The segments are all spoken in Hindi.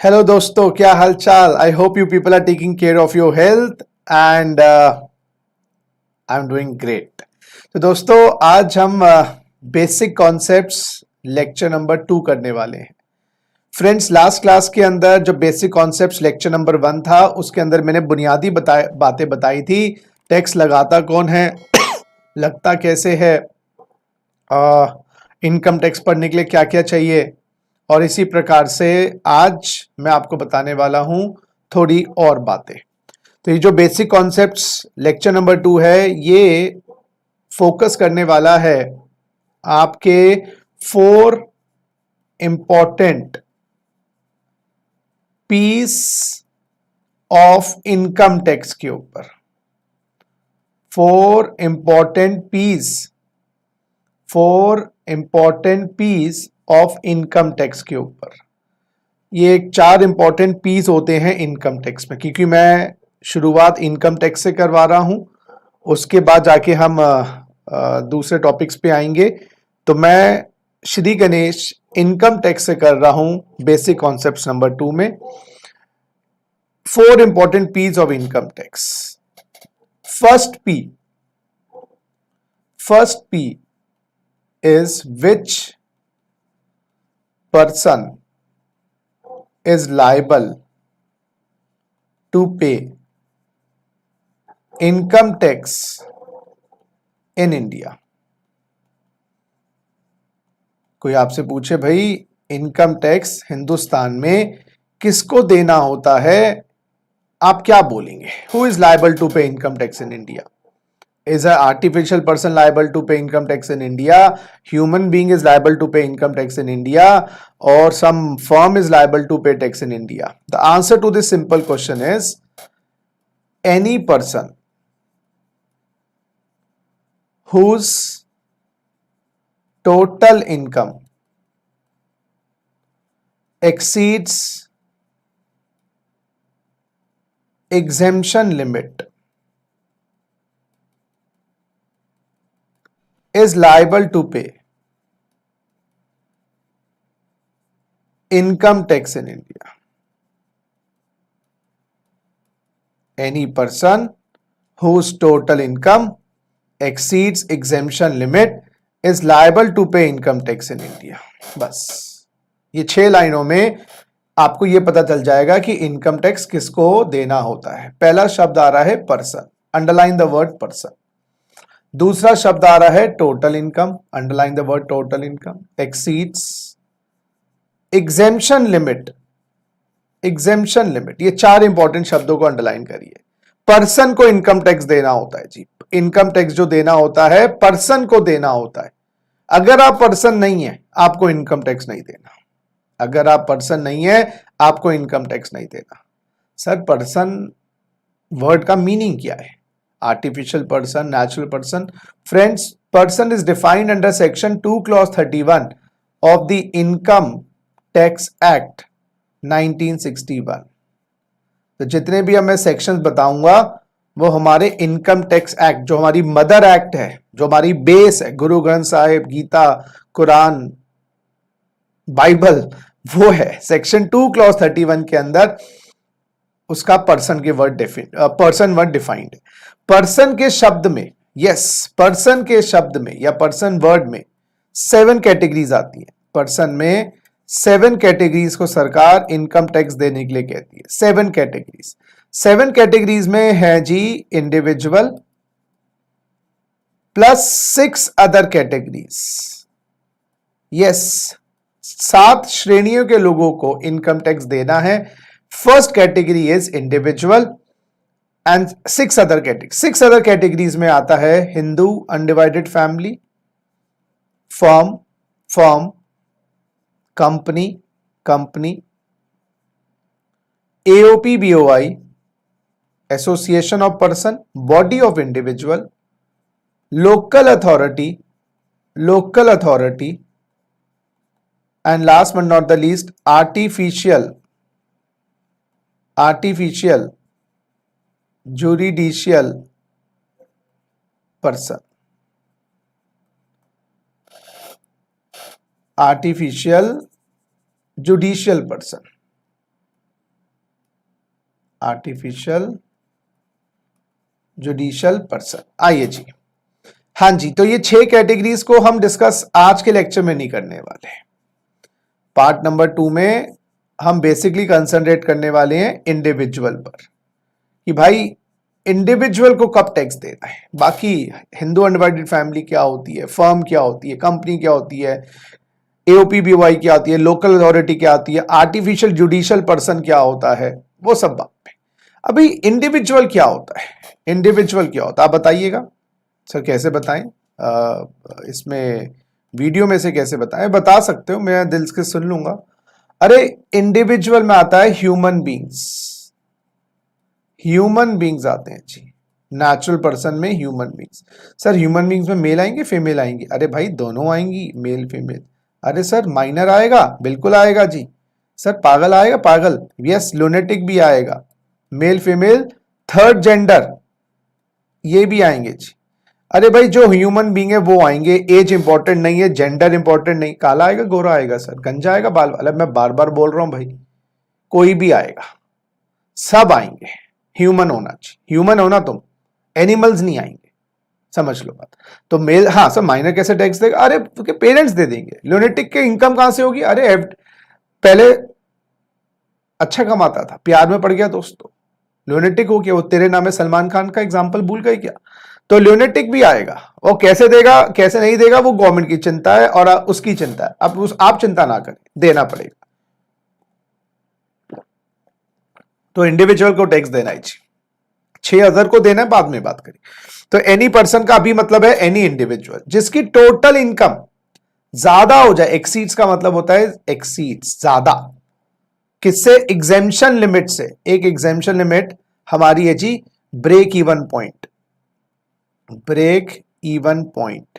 हेलो दोस्तों, क्या हाल चाल। I hope you people are taking care of your health and I am doing great. तो दोस्तों, आज हम बेसिक कॉन्सेप्ट्स लेक्चर नंबर 2 करने वाले हैं। फ्रेंड्स, लास्ट क्लास के अंदर जो बेसिक कॉन्सेप्ट्स लेक्चर नंबर 1 था, उसके अंदर मैंने बुनियादी बातें बताई थी। टैक्स लगाता कौन है, लगता कैसे है, इनकम टैक्स भरने के लिए क्या क्या चाहिए, और इसी प्रकार से आज मैं आपको बताने वाला हूं थोड़ी और बातें। तो ये जो बेसिक कॉन्सेप्ट्स लेक्चर नंबर 2 है, ये फोकस करने वाला है आपके 4 important piece of income tax के ऊपर। 4 important piece of income tax के ऊपर। ये 4 इंपॉर्टेंट पीस होते हैं इनकम टैक्स में, क्योंकि मैं शुरुआत इनकम टैक्स से करवा रहा हूं, उसके बाद जाके हम दूसरे टॉपिक्स पे आएंगे। तो मैं श्री गणेश इनकम टैक्स से कर रहा हूं बेसिक कॉन्सेप्ट्स नंबर 2 में। 4 important piece of income tax. First P is which person is liable to pay income tax in India। कोई आपसे पूछे भाई इनकम टैक्स हिंदुस्तान में किसको देना होता है, आप क्या बोलेंगे? Who is liable to pay income tax in India? Is an artificial person liable to pay income tax in India? Human being is liable to pay income tax in India? Or some firm is liable to pay tax in India? The answer to this simple question is any person whose total income exceeds exemption limit is liable to pay income tax in India. Any person whose total income exceeds exemption limit is liable to pay income tax in India. बस ये 6 लाइनों में आपको ये पता चल जाएगा कि इनकम टैक्स किसको देना होता है। पहला शब्द आ रहा है person, underline the word person. दूसरा शब्द आ रहा है total income, underline the word total income. Exceeds, exemption limit, ये 4 इंपॉर्टेंट शब्दों को अंडरलाइन करिए। पर्सन को इनकम टैक्स देना होता है जी। इनकम टैक्स जो देना होता है पर्सन को देना होता है। अगर आप पर्सन नहीं है, आपको इनकम टैक्स नहीं देना। अगर आप पर्सन नहीं है, आपको इनकम टैक्स नहीं देना। सर, पर्सन वर्ड का मीनिंग क्या है? Artificial person, natural person? Friends, person is defined under section 2 clause 31 of the income tax act 1961। तो जितने भी अब मैं सेक्शंस बताऊंगा वो हमारे इनकम टैक्स एक्ट, जो हमारी मदर एक्ट है, जो हमारी बेस है, गुरु ग्रंथ साहिब, गीता, कुरान, बाइबल, वो है सेक्शन 2 क्लॉज 31 के अंदर। उसका पर्सन वर्ड डिफाइंड है। पर्सन के शब्द में, पर्सन के शब्द में या पर्सन वर्ड में 7 कैटेगरीज आती है। पर्सन में 7 कैटेगरीज को सरकार इनकम टैक्स देने के लिए कहती है। 7 कैटेगरीज में है जी इंडिविजुअल प्लस 6 अदर कैटेगरीज। 7 श्रेणियों के लोगों को इनकम टैक्स देना है। First category is individual and 6 other category. 6 other categories में आता है Hindu undivided family, firm, company, AOP BOI, association of person, body of individual, local authority, and last but not the least artificial judicial person. Artificial judicial person. Artificial judicial person. आइए जी, हाँ जी, तो ये 6 कैटेगरीज को हम डिस्कस आज के लेक्चर में नहीं करने वाले। पार्ट नंबर 2 में हम बेसिकली कंसंट्रेट करने वाले हैं इंडिविजुअल पर, कि भाई इंडिविजुअल को कब टैक्स देना है। बाकी हिंदू अनडिवाइडेड फैमिली क्या होती है, फर्म क्या होती है, कंपनी क्या होती है, एओपीबीवाई क्या होती है, लोकल अथॉरिटी क्या होती है, आर्टिफिशियल जुडिशियल पर्सन क्या होता है, वो सब बात पे। अभी इंडिविजुअल क्या होता है, इंडिविजुअल क्या होता है आप बताइएगा। सर कैसे बताएं, इसमें वीडियो में से कैसे बताएं, बता सकते हो, मैं दिल से सुन लूंगा। अरे इंडिविजुअल में आता है ह्यूमन बींग्स, ह्यूमन बींग्स आते हैं जी। नेचुरल पर्सन में human beings. Sir human beings में मेल आएंगे फीमेल आएंगी? अरे भाई दोनों आएंगी, मेल फीमेल। अरे सर माइनर आएगा? बिल्कुल आएगा जी। सर पागल आएगा? पागल, यस। लुनेटिक भी आएगा, मेल फीमेल, थर्ड जेंडर, ये भी आएंगे जी। अरे भाई जो ह्यूमन बींग है वो आएंगे, एज इंपॉर्टेंट नहीं है, जेंडर इंपॉर्टेंट नहीं। काला आएगा, गोरा आएगा, सर गंजा आएगा, बाल वाला, मैं बार बार बोल रहा हूं भाई, कोई भी आएगा, सब आएंगे। ह्यूमन होना चाहिए, ह्यूमन होना तुम, एनिमल्स नहीं आएंगे, समझ लो बात। तो मेल, हाँ सर माइनर कैसे टैक्स देगा? अरे उसके पेरेंट्स दे देंगे। लुनेटिक के इनकम कहां से होगी? अरे पहले अच्छा कमाता था, प्यार में पड़ गया दोस्तों, लुनेटिक हो गया। वो तेरे नाम है सलमान खान का एग्जाम्पल भूल गए क्या? तो लुनेटिक भी आएगा। वो कैसे देगा कैसे नहीं देगा वो गवर्नमेंट की चिंता है और उसकी चिंता है। आप चिंता ना करें, देना पड़ेगा। तो इंडिविजुअल को टैक्स देना ही चाहिए, 6,000 को देना है, बाद में बात करें। तो एनी पर्सन का अभी मतलब है एनी इंडिविजुअल जिसकी टोटल इनकम ज्यादा हो जाए। एक्सीड्स का मतलब होता है एक्सीड्स, ज्यादा, किससे? एग्जेम्पशन लिमिट से। एक एग्जेम्पशन लिमिट हमारी है जी break even point, break even point.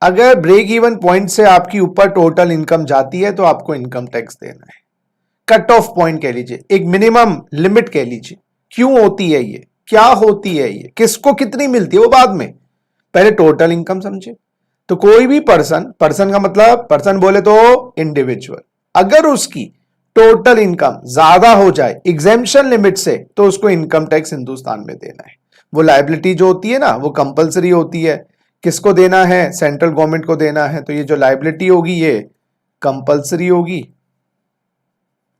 अगर ब्रेक इवन पॉइंट से आपकी ऊपर टोटल इनकम जाती है तो आपको इनकम टैक्स देना है। कट ऑफ पॉइंट कह लीजिए, एक मिनिमम लिमिट कह लीजिए। क्यों होती है ये, क्या होती है ये, किसको कितनी मिलती है, वो बाद में, पहले टोटल इनकम समझे। तो कोई भी पर्सन, पर्सन का मतलब पर्सन बोले तो इंडिविजुअल, अगर उसकी टोटल इनकम ज्यादा हो जाए एग्जेम्पशन लिमिट से तो उसको इनकम टैक्स हिंदुस्तान में देना है। वो लायबिलिटी जो होती है ना वो कंपलसरी होती है। किसको देना है? सेंट्रल गवर्नमेंट को देना है। तो ये जो लायबिलिटी होगी ये कंपलसरी होगी,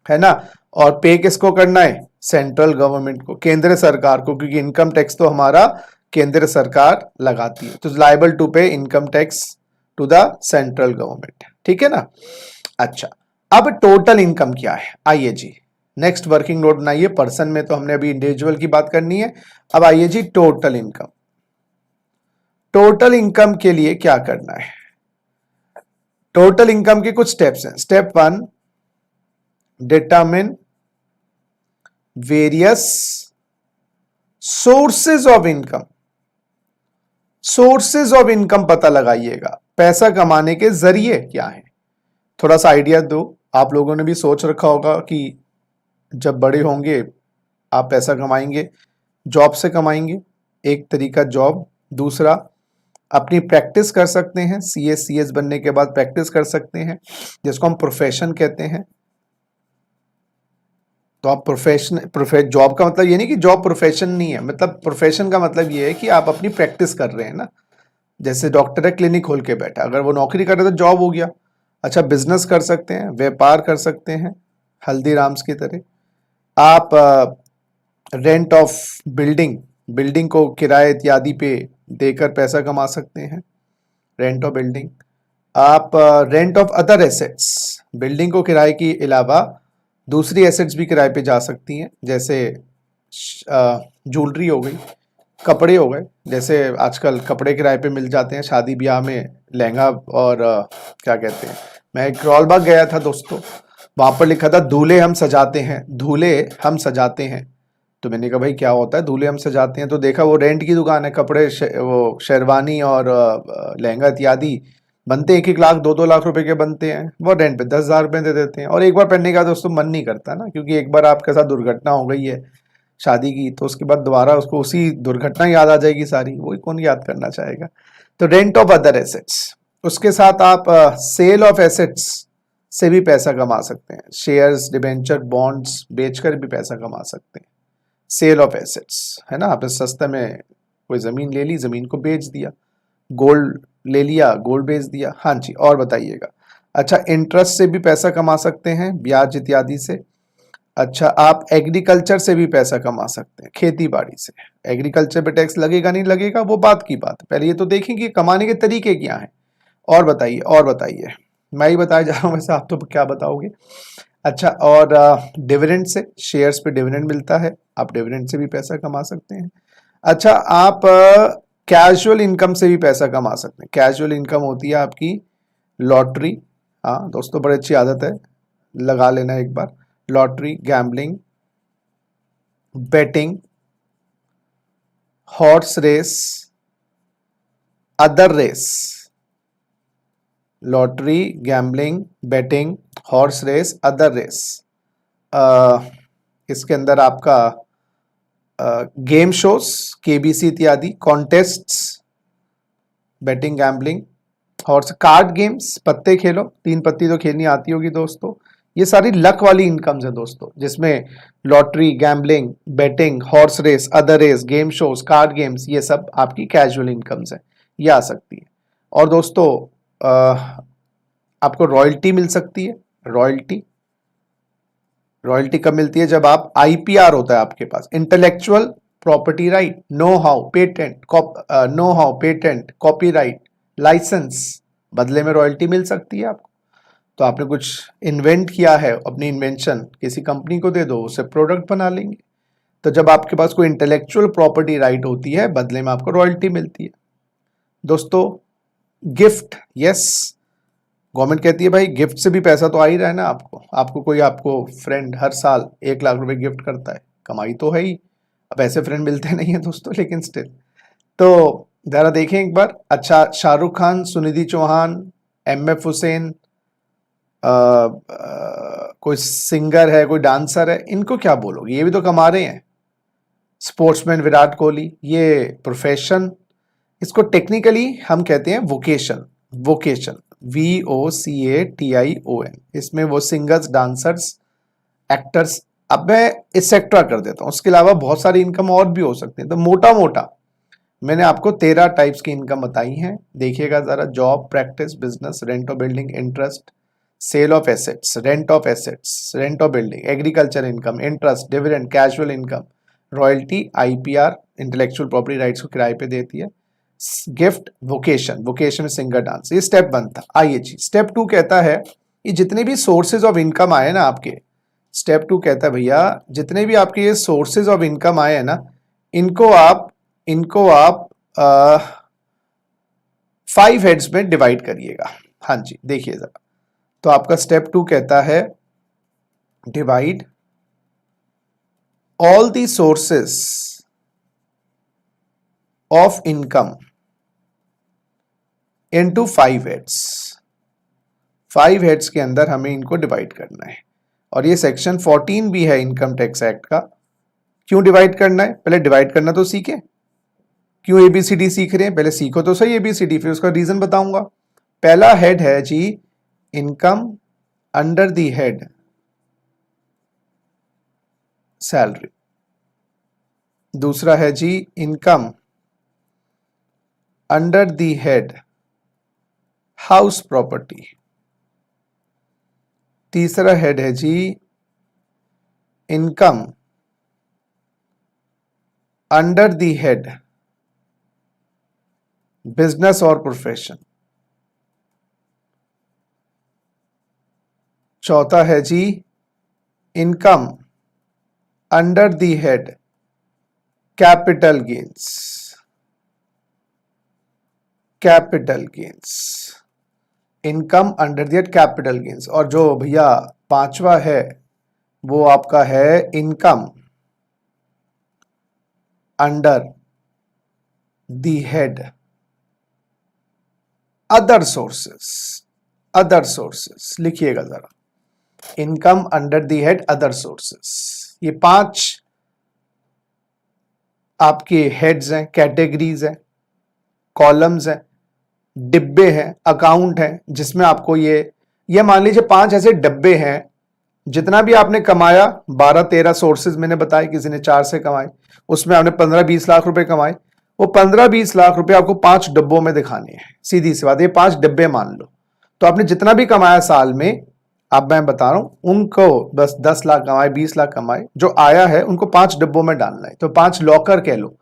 है ना। और पे किसको करना है? सेंट्रल गवर्नमेंट को, केंद्र सरकार को, क्योंकि इनकम टैक्स तो हमारा केंद्र सरकार लगाती है। तो liable to pay income tax to the central government, ठीक है ना। अच्छा, अब टोटल इनकम क्या है? आइए जी नेक्स्ट वर्किंग नोट बनाइए। पर्सन में तो हमने अभी इंडिविजुअल की बात करनी है। अब आइए जी टोटल इनकम। टोटल इनकम के लिए क्या करना है? टोटल इनकम के कुछ स्टेप्स हैं। Step 1, determine various sources of income. Sources of income पता लगाइएगा, पैसा कमाने के जरिए क्या है। थोड़ा सा आइडिया दो। आप लोगों ने भी सोच रखा होगा कि जब बड़े होंगे आप पैसा कमाएंगे, जॉब से कमाएंगे, एक तरीका जॉब, दूसरा अपनी प्रैक्टिस कर सकते हैं। सीएस बनने के बाद प्रैक्टिस कर सकते हैं, जिसको हम प्रोफेशन कहते हैं। तो आप जॉब का मतलब ये नहीं कि जॉब प्रोफेशन नहीं है, मतलब प्रोफेशन का मतलब ये है कि आप अपनी प्रैक्टिस कर रहे हैं ना। जैसे डॉक्टर है, क्लिनिक खोल के बैठा, अगर वो नौकरी कर रहे तो जॉब हो गया। अच्छा, बिजनेस कर सकते हैं, व्यापार कर सकते हैं, हल्दीराम्स की तरह। आप रेंट ऑफ बिल्डिंग, बिल्डिंग को किराए इत्यादि पे देकर पैसा कमा सकते हैं, रेंट ऑफ बिल्डिंग। आप rent of other assets, building को किराए के अलावा दूसरी एसेट्स भी किराए पे जा सकती हैं, जैसे ज्वेलरी हो गई, कपड़े हो गए। जैसे आजकल कपड़े किराए पे मिल जाते हैं, शादी ब्याह में लहंगा और क्या कहते हैं। मैं करोलबाग गया था दोस्तों, वहां पर लिखा था दूल्हे हम सजाते हैं, दूल्हे हम सजाते हैं। तो मैंने कहा भाई क्या होता है दूल्हे हम सजाते हैं? तो देखा वो रेंट की दुकान है, कपड़े वो शेरवानी और लहंगा इत्यादि बनते हैं, 1-1 लाख 2-2 लाख रुपए के बनते हैं। वो रेंट पे 10,000 रुपए दे देते हैं, और एक बार पहनने का दोस्तों मन नहीं करता ना, क्योंकि एक बार आपके साथ दुर्घटना हो गई है शादी की, तो उसके बाद दोबारा उसको उसी दुर्घटना याद आ जाएगी सारी, वही कौन याद करना चाहेगा। तो रेंट ऑफ अदर एसेट्स, उसके साथ आप सेल ऑफ एसेट्स से भी पैसा कमा सकते हैं, शेयर्स, डिबेंचर, बॉन्ड्स बेचकर भी पैसा कमा सकते हैं, सेल ऑफ एसेट्स, है ना, आपने सस्ते में कोई ज़मीन ले ली, ज़मीन को बेच दिया, गोल्ड ले लिया, गोल्ड बेच दिया। हाँ जी, और बताइएगा। अच्छा, इंटरेस्ट से भी पैसा कमा सकते हैं, ब्याज इत्यादि से। अच्छा, आप एग्रीकल्चर से भी पैसा कमा सकते हैं, खेती बाड़ी से। एग्रीकल्चर पे टैक्स लगेगा नहीं लगेगा वो बात की बात है, पहले ये तो देखेंगे कमाने के तरीके क्या हैं। और बताइए, और बताइए, मैं ही बताया जा रहा हूँ, वैसे आप तो क्या बताओगे। अच्छा, और डिविडेंड से, शेयर्स पे डिविडेंड मिलता है, आप डिविडेंड से भी पैसा कमा सकते हैं। अच्छा, आप कैजुअल इनकम से भी पैसा कमा सकते हैं। कैजुअल इनकम होती है आपकी लॉटरी, हाँ दोस्तों, बड़ी अच्छी आदत है, लगा लेना एक बार। Lottery, gambling, betting, horse race, other race. Lottery, gambling, betting, horse race, other race. इसके अंदर आपका गेम शोज, केबीसी इत्यादि, contests, betting, gambling, horse, card games, पत्ते खेलो, 3 पत्ती तो खेलनी आती होगी दोस्तों। ये सारी लक वाली इनकम्स है दोस्तों, जिसमें lottery, gambling, betting, horse race, other race, game shows, card games, ये सब आपकी कैजुअल इनकम्स है, ये आ सकती है। और दोस्तों आपको रॉयल्टी मिल सकती है। रॉयल्टी, रॉयल्टी कब मिलती है? जब आप आईपीआर होता है आपके पास, intellectual property right, know how patent, copyright, licence, बदले में रॉयल्टी मिल सकती है आपको। तो आपने कुछ इन्वेंट किया है, अपनी इन्वेंशन किसी कंपनी को दे दो, उसे प्रोडक्ट बना लेंगे। तो जब आपके पास कोई इंटेलेक्चुअल प्रॉपर्टी राइट होती है, बदले में आपको रॉयल्टी मिलती है। दोस्तों, गिफ्ट, यस, गवर्नमेंट कहती है भाई गिफ्ट से भी पैसा तो आ ही रहा है ना आपको कोई आपको फ्रेंड हर साल 1 लाख रुपए गिफ्ट करता है, कमाई तो है ही। अब ऐसे फ्रेंड मिलते नहीं है दोस्तों, लेकिन स्टिल। तो जरा देखें एक बार। अच्छा, शाहरुख खान, सुनिधि चौहान, एमएफ हुसैन, कोई सिंगर है, कोई डांसर है, इनको क्या बोलोगे? ये भी तो कमा रहे हैं। स्पोर्ट्समैन विराट कोहली, ये प्रोफेशन, इसको टेक्निकली हम कहते हैं वोकेशन। Vocation, VOCATION। इसमें वो सिंगर्स, डांसर्स, एक्टर्स। अब मैं इस सेक्टर कर देता हूँ, उसके अलावा बहुत सारी इनकम और भी हो सकती है। तो मोटा मोटा मैंने आपको 13 टाइप्स की इनकम बताई हैं, देखिएगा जरा। Job, practice, business, rent of building, interest, sale of assets, rent of assets, rent of building, agriculture income, interest, dividend, casual income, royalty, IPR, intellectual property rights को किराए पे देती है, गिफ्ट, वोकेशन, वोकेशन में सिंगर डांस। ये स्टेप 1 था। आइए जी, स्टेप 2 कहता है ये जितने भी सोर्सेज ऑफ इनकम आए ना आपके, स्टेप 2 कहता है भैया जितने भी आपके ये सोर्सेज ऑफ इनकम आए हैं ना, इनको आप 5 हेड्स में डिवाइड करिएगा। हाँ जी, देखिए जरा। तो आपका स्टेप 2 कहता है divide all the sources of income into 5 heads. 5 heads के अंदर हमें इनको डिवाइड करना है। और ये सेक्शन 14 भी है इनकम टैक्स एक्ट का। क्यों डिवाइड करना है? पहले डिवाइड करना तो सीखे। क्यों ABCD सीख रहे हैं? पहले सीखो तो सही ABCD, फिर उसका रीजन बताऊंगा। पहला हेड है जी income under the head salary. दूसरा है जी income under the head house property. तीसरा हेड है जी income under the head business और प्रोफेशन। चौथा है जी income under the head capital gains. Capital gains, income under the head capital gains. और जो भैया 5वां है वो आपका है income under the head other sources. Other sources लिखिएगा जरा, income under the head other sources. ये 5 आपके हेड्स हैं, कैटेगरीज हैं, कॉलम्स हैं, डिब्बे हैं, अकाउंट हैं, जिसमें आपको ये ये मान लीजिए 5 ऐसे डब्बे हैं, जितना भी आपने कमाया 12-13 सोर्सेज मैंने बताए, किसी ने 4 से कमाए, उसमें आपने 15-20 लाख रुपए कमाए, वो 15-20 लाख रुपए आपको 5 डब्बों में दिखाने हैं। सीधी सी बात, ये 5 डब्बे मान लो, तो आपने जितना भी कमाया साल में, अब मैं बता रहा हूं उनको, बस 10 लाख कमाए 20 लाख कमाए, जो आया है उनको 5 डब्बों में डालना है, तो 5 लॉकर कह लो।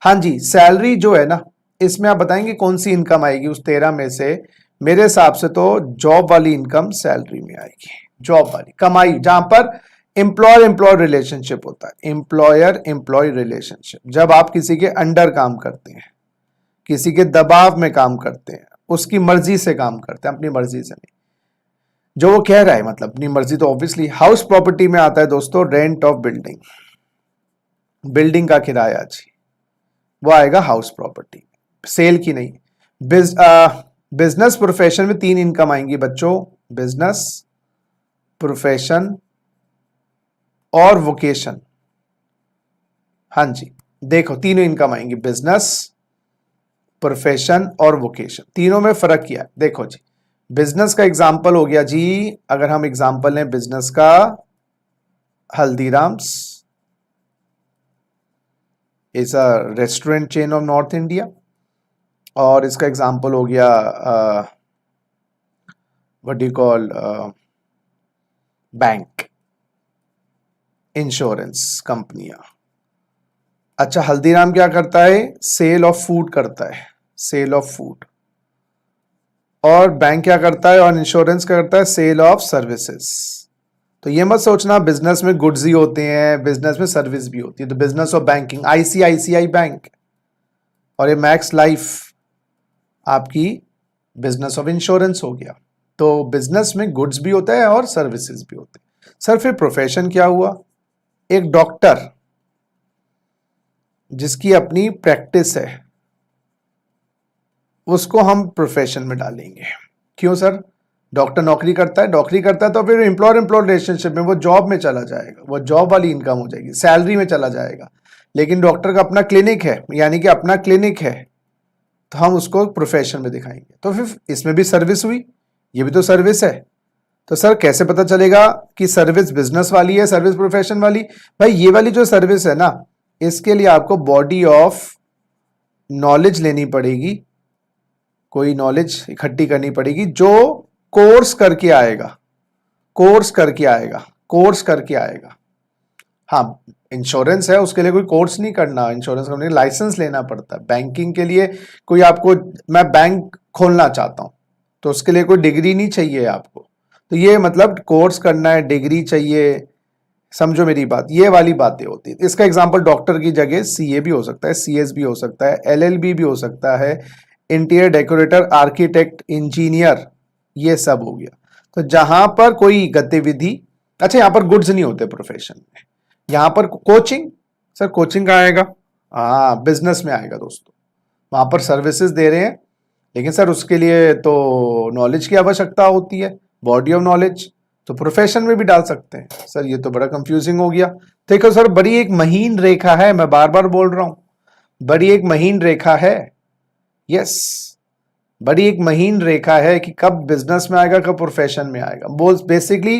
हाँ जी, सैलरी जो है ना, इसमें आप बताएंगे कौन सी इनकम आएगी उस 13 में से। मेरे हिसाब से तो जॉब वाली इनकम सैलरी में आएगी, जॉब वाली कमाई, जहां पर एम्प्लॉयर एम्प्लॉय रिलेशनशिप होता है, एम्प्लॉयर एम्प्लॉय रिलेशनशिप, जब आप किसी के अंडर काम करते हैं, किसी के दबाव में काम करते हैं, उसकी मर्जी से काम करते हैं, अपनी मर्जी से नहीं, जो वो कह रहा है, मतलब अपनी मर्जी। तो ऑब्वियसली हाउस प्रॉपर्टी में आता है दोस्तों रेंट ऑफ बिल्डिंग, बिल्डिंग का किराया जी, वो आएगा हाउस प्रॉपर्टी, सेल की नहीं। बिजनेस प्रोफेशन में 3 इनकम आएंगी बच्चों, बिजनेस प्रोफेशन और वोकेशन। हाँ जी, देखो तीनों इनकम आएंगी, बिजनेस प्रोफेशन और वोकेशन, तीनों में फर्क किया है। देखो जी, बिजनेस का एग्जांपल हो गया जी, अगर हम एग्जांपल लें बिजनेस का, Haldiram's is a restaurant chain of north India, और इसका एग्जांपल हो गया what do you call bank, insurance कंपनियां। अच्छा, हल्दीराम क्या करता है, सेल ऑफ फूड करता है, सेल ऑफ फूड, और बैंक क्या करता है, और इंश्योरेंस क्या करता है, सेल ऑफ सर्विसेज। तो ये मत सोचना बिजनेस में गुड्स ही होते हैं, बिजनेस में सर्विस भी होती है। तो business of banking ICICI bank, और ये मैक्स लाइफ आपकी बिजनेस ऑफ इंश्योरेंस हो गया। तो बिजनेस में गुड्स भी होता है और सर्विसेज भी होते हैं। सर फिर प्रोफेशन क्या हुआ, एक डॉक्टर जिसकी अपनी प्रैक्टिस है, उसको हम प्रोफेशन में डालेंगे। क्यों सर, डॉक्टर नौकरी करता है तो फिर एम्प्लॉयर एम्प्लॉय रिलेशनशिप में वो जॉब में चला जाएगा, वो जॉब वाली इनकम हो जाएगी, सैलरी में चला जाएगा। लेकिन डॉक्टर का अपना क्लिनिक है, यानी कि अपना क्लिनिक है, तो हम उसको प्रोफेशन में दिखाएंगे। तो फिर इसमें भी सर्विस हुई, ये भी तो सर्विस है। तो सर कैसे पता चलेगा कि सर्विस बिजनेस वाली है, सर्विस प्रोफेशन वाली? भाई ये वाली जो सर्विस है ना, इसके लिए आपको बॉडी ऑफ नॉलेज लेनी पड़ेगी, कोई नॉलेज इकट्ठी करनी पड़ेगी, जो कोर्स करके आएगा, कोर्स करके आएगा, कोर्स करके आएगा। हाँ, इंश्योरेंस है, उसके लिए कोई कोर्स नहीं करना, इंश्योरेंस करने के लिए लाइसेंस लेना पड़ता है। बैंकिंग के लिए कोई आपको, मैं बैंक खोलना चाहता हूं, तो उसके लिए कोई डिग्री नहीं चाहिए आपको। तो ये मतलब कोर्स करना है, डिग्री चाहिए, समझो मेरी बात, ये वाली बातें होती है। इसका एग्जांपल डॉक्टर की जगह सीए भी हो सकता है, सीएस भी हो सकता है, एलएलबी भी हो सकता है, इंटीरियर डेकोरेटर, आर्किटेक्ट, इंजीनियर, ये सब हो गया। तो जहां पर कोई गतिविधि, अच्छा यहां पर गुड्स नहीं होते प्रोफेशन में, यहां पर कोचिंग, सर कोचिंग का आएगा, हाँ बिजनेस में आएगा दोस्तों, वहां पर सर्विसेज दे रहे हैं, लेकिन सर उसके लिए तो नॉलेज की आवश्यकता होती है, बॉडी ऑफ नॉलेज, तो प्रोफेशन में भी डाल सकते हैं। सर ये तो बड़ा कंफ्यूजिंग हो गया। देखो सर, बड़ी एक महीन रेखा है, मैं बार बार बोल रहा हूं, बड़ी एक महीन रेखा है, यस, बड़ी एक महीन रेखा है कि कब बिजनेस में आएगा, कब प्रोफेशन में आएगा। बोल बेसिकली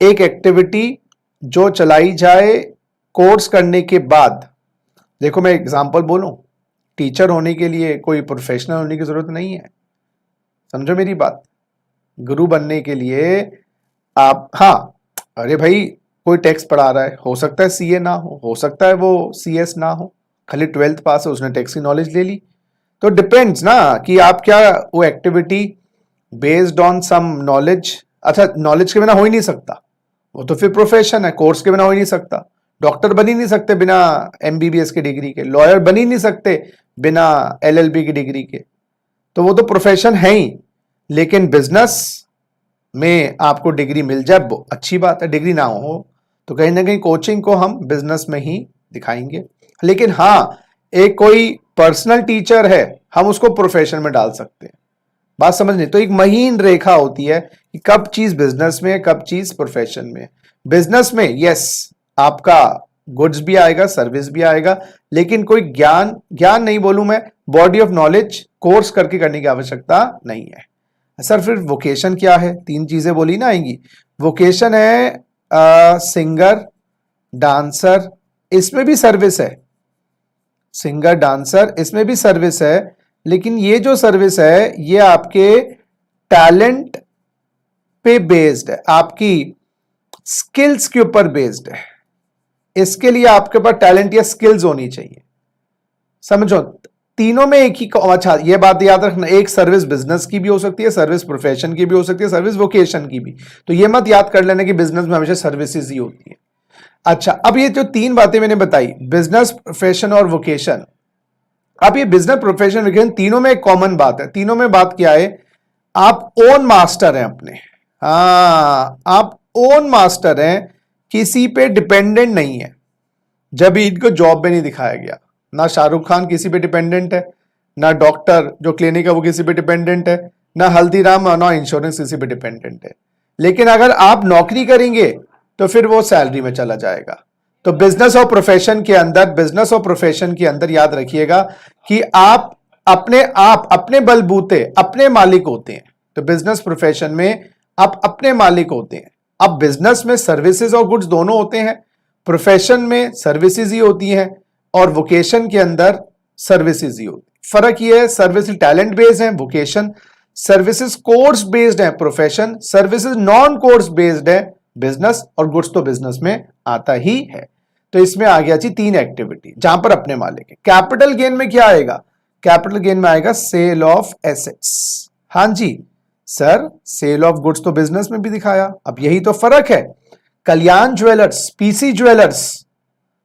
एक एक्टिविटी जो चलाई जाए कोर्स करने के बाद। देखो मैं एग्जांपल बोलूं, टीचर होने के लिए कोई प्रोफेशनल होने की जरूरत नहीं है, समझो मेरी बात। गुरु बनने के लिए आप, हाँ अरे भाई कोई टैक्स पढ़ा रहा है, हो सकता है सीए ना हो सकता है वो सीएस ना हो, खाली 12th पास है, उसने टैक्स की नॉलेज ले ली। तो डिपेंड्स ना कि आप क्या वो activity based on some knowledge. अच्छा नॉलेज के बिना हो ही नहीं सकता, वो तो फिर प्रोफेशन है, कोर्स के बिना हो ही नहीं सकता। डॉक्टर बन ही नहीं सकते बिना एमबीबीएस की डिग्री के, लॉयर बन ही नहीं सकते बिना एलएलबी की डिग्री के, तो वो तो प्रोफेशन है ही। लेकिन बिजनेस में आपको डिग्री मिल जाए वो अच्छी बात है, डिग्री ना हो तो कहीं ना कहीं कोचिंग को हम बिजनेस में ही दिखाएंगे। लेकिन हाँ, एक कोई पर्सनल टीचर है, हम उसको प्रोफेशन में डाल सकते हैं, बात समझनी। तो एक महीन रेखा होती है कि कब चीज बिजनेस में है, कब चीज प्रोफेशन में है। बिजनेस में यस आपका गुड्स भी आएगा, सर्विस भी आएगा, लेकिन कोई ज्ञान नहीं बोलूं मैं, बॉडी ऑफ नॉलेज कोर्स करके करने की आवश्यकता नहीं है। सर फिर वोकेशन क्या है? तीन चीजें बोली ना आएंगी। वोकेशन है सिंगर, डांसर, इसमें भी सर्विस है। सिंगर, डांसर, इसमें भी सर्विस है, लेकिन ये जो सर्विस है ये आपके टैलेंट पे बेस्ड है, आपकी स्किल्स के ऊपर बेस्ड है। इसके लिए आपके पास टैलेंट या स्किल्स होनी चाहिए। समझो, तीनों में एक ही। अच्छा, ये बात याद रखना, एक सर्विस बिजनेस की भी हो सकती है, सर्विस प्रोफेशन की भी हो सकती है, सर्विस वोकेशन की भी। तो ये मत याद कर लेना कि बिजनेस में हमेशा सर्विसेज ही होती है। अच्छा, अब ये जो तीन बातें मैंने बताई, बिजनेस, प्रोफेशन और वोकेशन, अब ये बिजनेस, प्रोफेशन, वोकेशन, तीनों में एक कॉमन बात है। तीनों में बात क्या है? आप ओन मास्टर हैं अपने। हाँ, आप ओन मास्टर हैं, किसी पे डिपेंडेंट नहीं है। जब इनको जॉब में नहीं दिखाया गया, ना शाहरुख खान किसी पे डिपेंडेंट है, ना डॉक्टर जो क्लिनिक है वो किसी पे डिपेंडेंट है, ना हल्दीराम, ना इंश्योरेंस किसी पे डिपेंडेंट है। लेकिन अगर आप नौकरी करेंगे तो फिर वो सैलरी में चला जाएगा। तो बिजनेस और प्रोफेशन के अंदर, बिजनेस और प्रोफेशन के अंदर याद रखिएगा कि आप अपने बलबूते अपने मालिक होते हैं। तो बिजनेस प्रोफेशन में आप अपने मालिक होते हैं। अब बिजनेस में सर्विसेज और गुड्स दोनों होते हैं, प्रोफेशन में सर्विसेज ही होती हैं, और वोकेशन के अंदर सर्विसेज ही होती है। फर्क ये है, सर्विस टैलेंट बेस्ड है वोकेशन, सर्विसेज कोर्स बेस्ड है profession, services non course based है बिजनेस, और गुड्स तो बिजनेस में आता ही है। तो इसमें आ गया जी तीन एक्टिविटी जहां पर अपने मालिक है। कैपिटल गेन में क्या आएगा? कैपिटल गेन में आएगा सेल ऑफ एसेट्स। हाँ जी सर, सेल ऑफ गुड्स तो बिजनेस में भी दिखाया। अब यही तो फर्क है, कल्याण ज्वेलर्स, पीसी ज्वेलर्स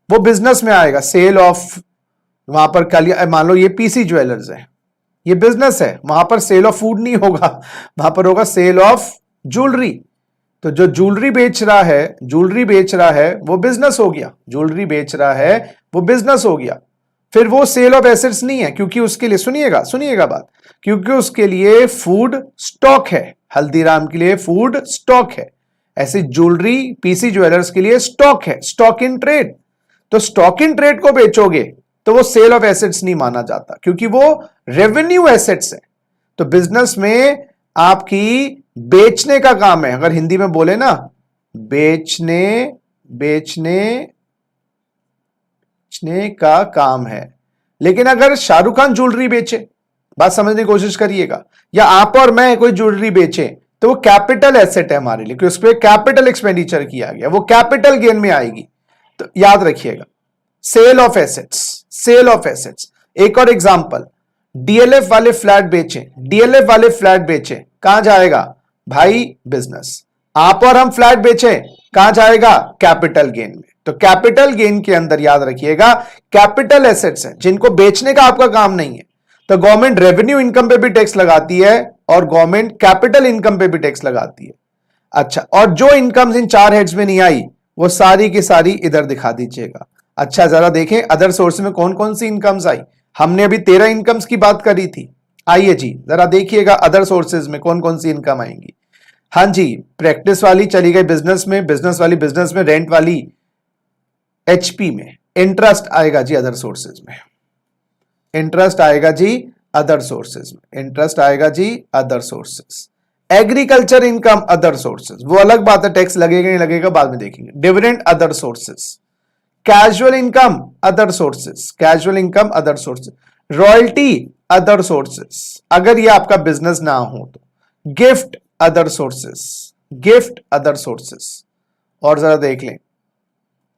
वो बिजनेस में आएगा, सेल ऑफ, वहां पर कल्याण, मान लो ये पीसी ज्वेलर्स है, ये बिजनेस है, वहां पर सेल ऑफ फूड नहीं होगा, वहां पर होगा सेल ऑफ ज्वेलरी। तो जो ज्वेलरी बेच रहा है, ज्वेलरी बेच रहा है वो बिजनेस हो गया, ज्वेलरी बेच रहा है वो बिजनेस हो गया। फिर वो सेल ऑफ एसेट्स नहीं है, क्योंकि उसके लिए, सुनिएगा बात, क्योंकि उसके लिए फूड स्टॉक है। हल्दीराम के लिए फूड स्टॉक है, ऐसे ज्वेलरी पीसी ज्वेलर्स के लिए स्टॉक है, स्टॉक इन ट्रेड। तो स्टॉक इन ट्रेड को बेचोगे तो वो सेल ऑफ एसेट्स नहीं माना जाता, क्योंकि वो रेवेन्यू एसेट्स है। तो बिजनेस में आपकी बेचने का काम है, अगर हिंदी में बोले ना, बेचने बेचने का काम है। लेकिन अगर शाहरुख खान ज्वेलरी बेचे, बात समझने की कोशिश करिएगा, या आप और मैं कोई ज्वेलरी बेचे, तो वो कैपिटल एसेट है हमारे लिए, क्योंकि उस पर कैपिटल एक्सपेंडिचर किया गया, वो कैपिटल गेन में आएगी। तो याद रखिएगा, sale of assets, sale of assets. एक और एग्जांपल, डीएलएफ वाले फ्लैट बेचे, डीएलएफ वाले फ्लैट बेचे, कहां जाएगा भाई? बिजनेस। आप और हम फ्लैट बेचे, कहां जाएगा? कैपिटल गेन में। तो कैपिटल गेन के अंदर याद रखिएगा कैपिटल एसेट्स हैं जिनको बेचने का आपका काम नहीं है। तो गवर्नमेंट रेवेन्यू इनकम पे भी टैक्स लगाती है और गवर्नमेंट कैपिटल इनकम पे भी टैक्स लगाती है। अच्छा, और जो इनकम्स इन चार हेड्स में नहीं आई वो सारी की सारी इधर दिखा दीजिएगा। अच्छा, जरा देखें अदर सोर्स में कौन कौन सी इनकम्स आई। हमने अभी 13 इनकम्स की बात करी थी, आइए जी जरा देखिएगा अदर सोर्सेज में कौन कौन सी इनकम आएंगी। हाँ जी, प्रैक्टिस वाली चली गई बिजनेस में, बिजनेस वाली बिजनेस में, रेंट वाली एचपी में, इंटरेस्ट आएगा जी अदर सोर्सेज में, इंटरेस्ट आएगा जी अदर सोर्सेज में, इंटरेस्ट आएगा जी other sources. Agriculture income other sources, वो अलग बात है, टैक्स लगेगा नहीं लगेगा बाद में देखेंगे। Dividend other sources, casual income other sources, casual income other sources, royalty other sources अगर ये आपका बिजनेस ना हो तो, gift other sources, gift other sources. और जरा देख लें,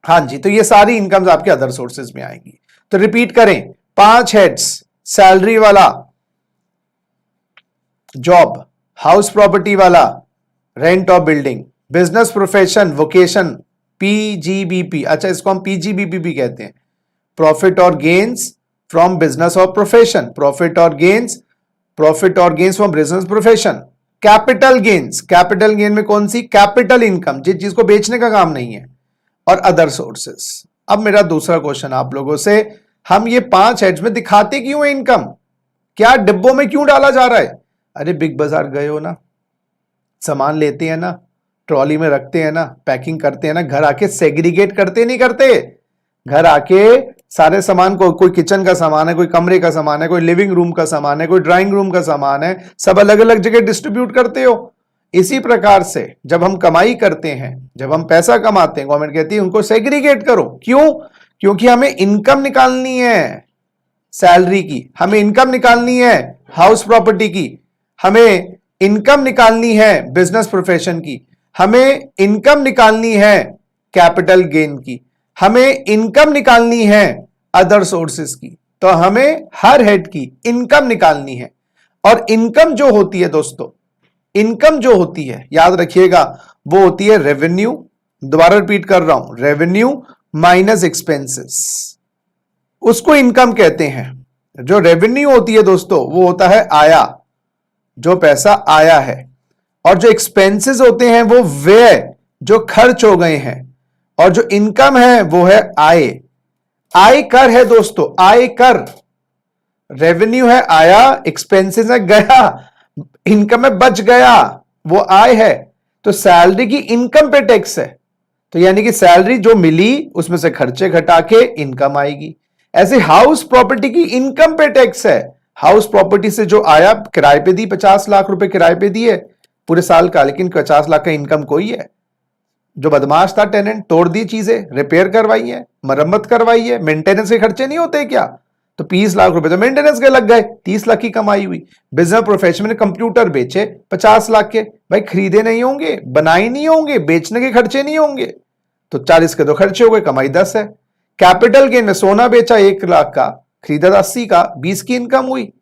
हाँ जी, तो ये सारी इनकम्स आपके अदर सोर्सेज में आएंगी। तो रिपीट करें, 5 हेड्स, सैलरी वाला, जॉब, हाउस प्रॉपर्टी वाला, रेंट और building, business profession, vocation, PGBP. अच्छा, इसको हम पीजीबीपी भी कहते हैं, प्रॉफिट और गेन्स फ्रॉम बिजनेस और प्रोफेशन, प्रॉफिट और gains from business profession. Capital gains, capital gain में कौन सी? कैपिटल इनकम, जिसको बेचने का काम नहीं है, और अदर सोर्सेस। अब मेरा दूसरा क्वेश्चन आप लोगों से, हम ये 5 हेड्स में दिखाते क्यों है इनकम? क्या डिब्बों में क्यों डाला जा रहा है? अरे बिग बाजार गए हो ना, सामान लेते हैं ना, ट्रॉली में रखते हैं ना, पैकिंग करते हैं ना, घर आके सेग्रीगेट करते नहीं करते? घर आके सारे सामान को, कोई किचन का सामान है, कोई कमरे का सामान है, कोई लिविंग रूम का सामान है, कोई ड्राइंग रूम का सामान है, सब अलग अलग जगह डिस्ट्रीब्यूट करते हो। इसी प्रकार से जब हम कमाई करते हैं, जब हम पैसा कमाते हैं, गवर्नमेंट कहती है उनको सेग्रीगेट करो। क्यों? क्योंकि हमें इनकम निकालनी है सैलरी की, हमें इनकम निकालनी है हाउस प्रॉपर्टी की, हमें इनकम निकालनी है बिजनेस प्रोफेशन की, हमें इनकम निकालनी है कैपिटल गेन की, हमें इनकम निकालनी है अदर सोर्सेस की। तो हमें हर हेड की इनकम निकालनी है। और इनकम जो होती है दोस्तों, इनकम जो होती है याद रखिएगा, वो होती है रेवेन्यू, दोबारा रिपीट कर रहा हूं, रेवेन्यू माइनस एक्सपेंसेस, उसको इनकम कहते हैं। जो रेवेन्यू होती है दोस्तों वो होता है आया, जो पैसा आया है, और जो एक्सपेंसेस होते हैं वो व्यय, जो खर्च हो गए हैं, और जो इनकम है वो है आय। आय कर है दोस्तों, आय कर। रेवेन्यू है आया, एक्सपेंसेस है गया, इनकम है बच गया, वो आय है। तो सैलरी की इनकम पे टैक्स है, तो यानी कि सैलरी जो मिली उसमें से खर्चे घटा के इनकम आएगी। ऐसे हाउस प्रॉपर्टी की इनकम पे टैक्स है। हाउस प्रॉपर्टी से जो आया, किराए पे दी, 50 लाख रुपए किराए पे दिए पूरे साल का, लेकिन 50 लाख का इनकम कोई है। जो बदमाश था टेनेंट, तोड़ दी चीजें, रिपेयर करवाई है, मरम्मत करवाई है, मेंटेनेंस के खर्चे नहीं होते क्या? तो 20 लाख रुपए तो मेंटेनेंस के लग गए, 30 लाख की कमाई हुई। बिजनेस प्रोफेशन में कंप्यूटर बेचे 50 लाख के, भाई खरीदे नहीं होंगे, बनाए नहीं होंगे, बेचने के खर्चे नहीं होंगे, तो 40 के तो खर्चे हो गए, कमाई 10 है। कैपिटल गेन में सोना बेचा 1 लाख का, खरीदा 80 का, 20 की इनकम हुई।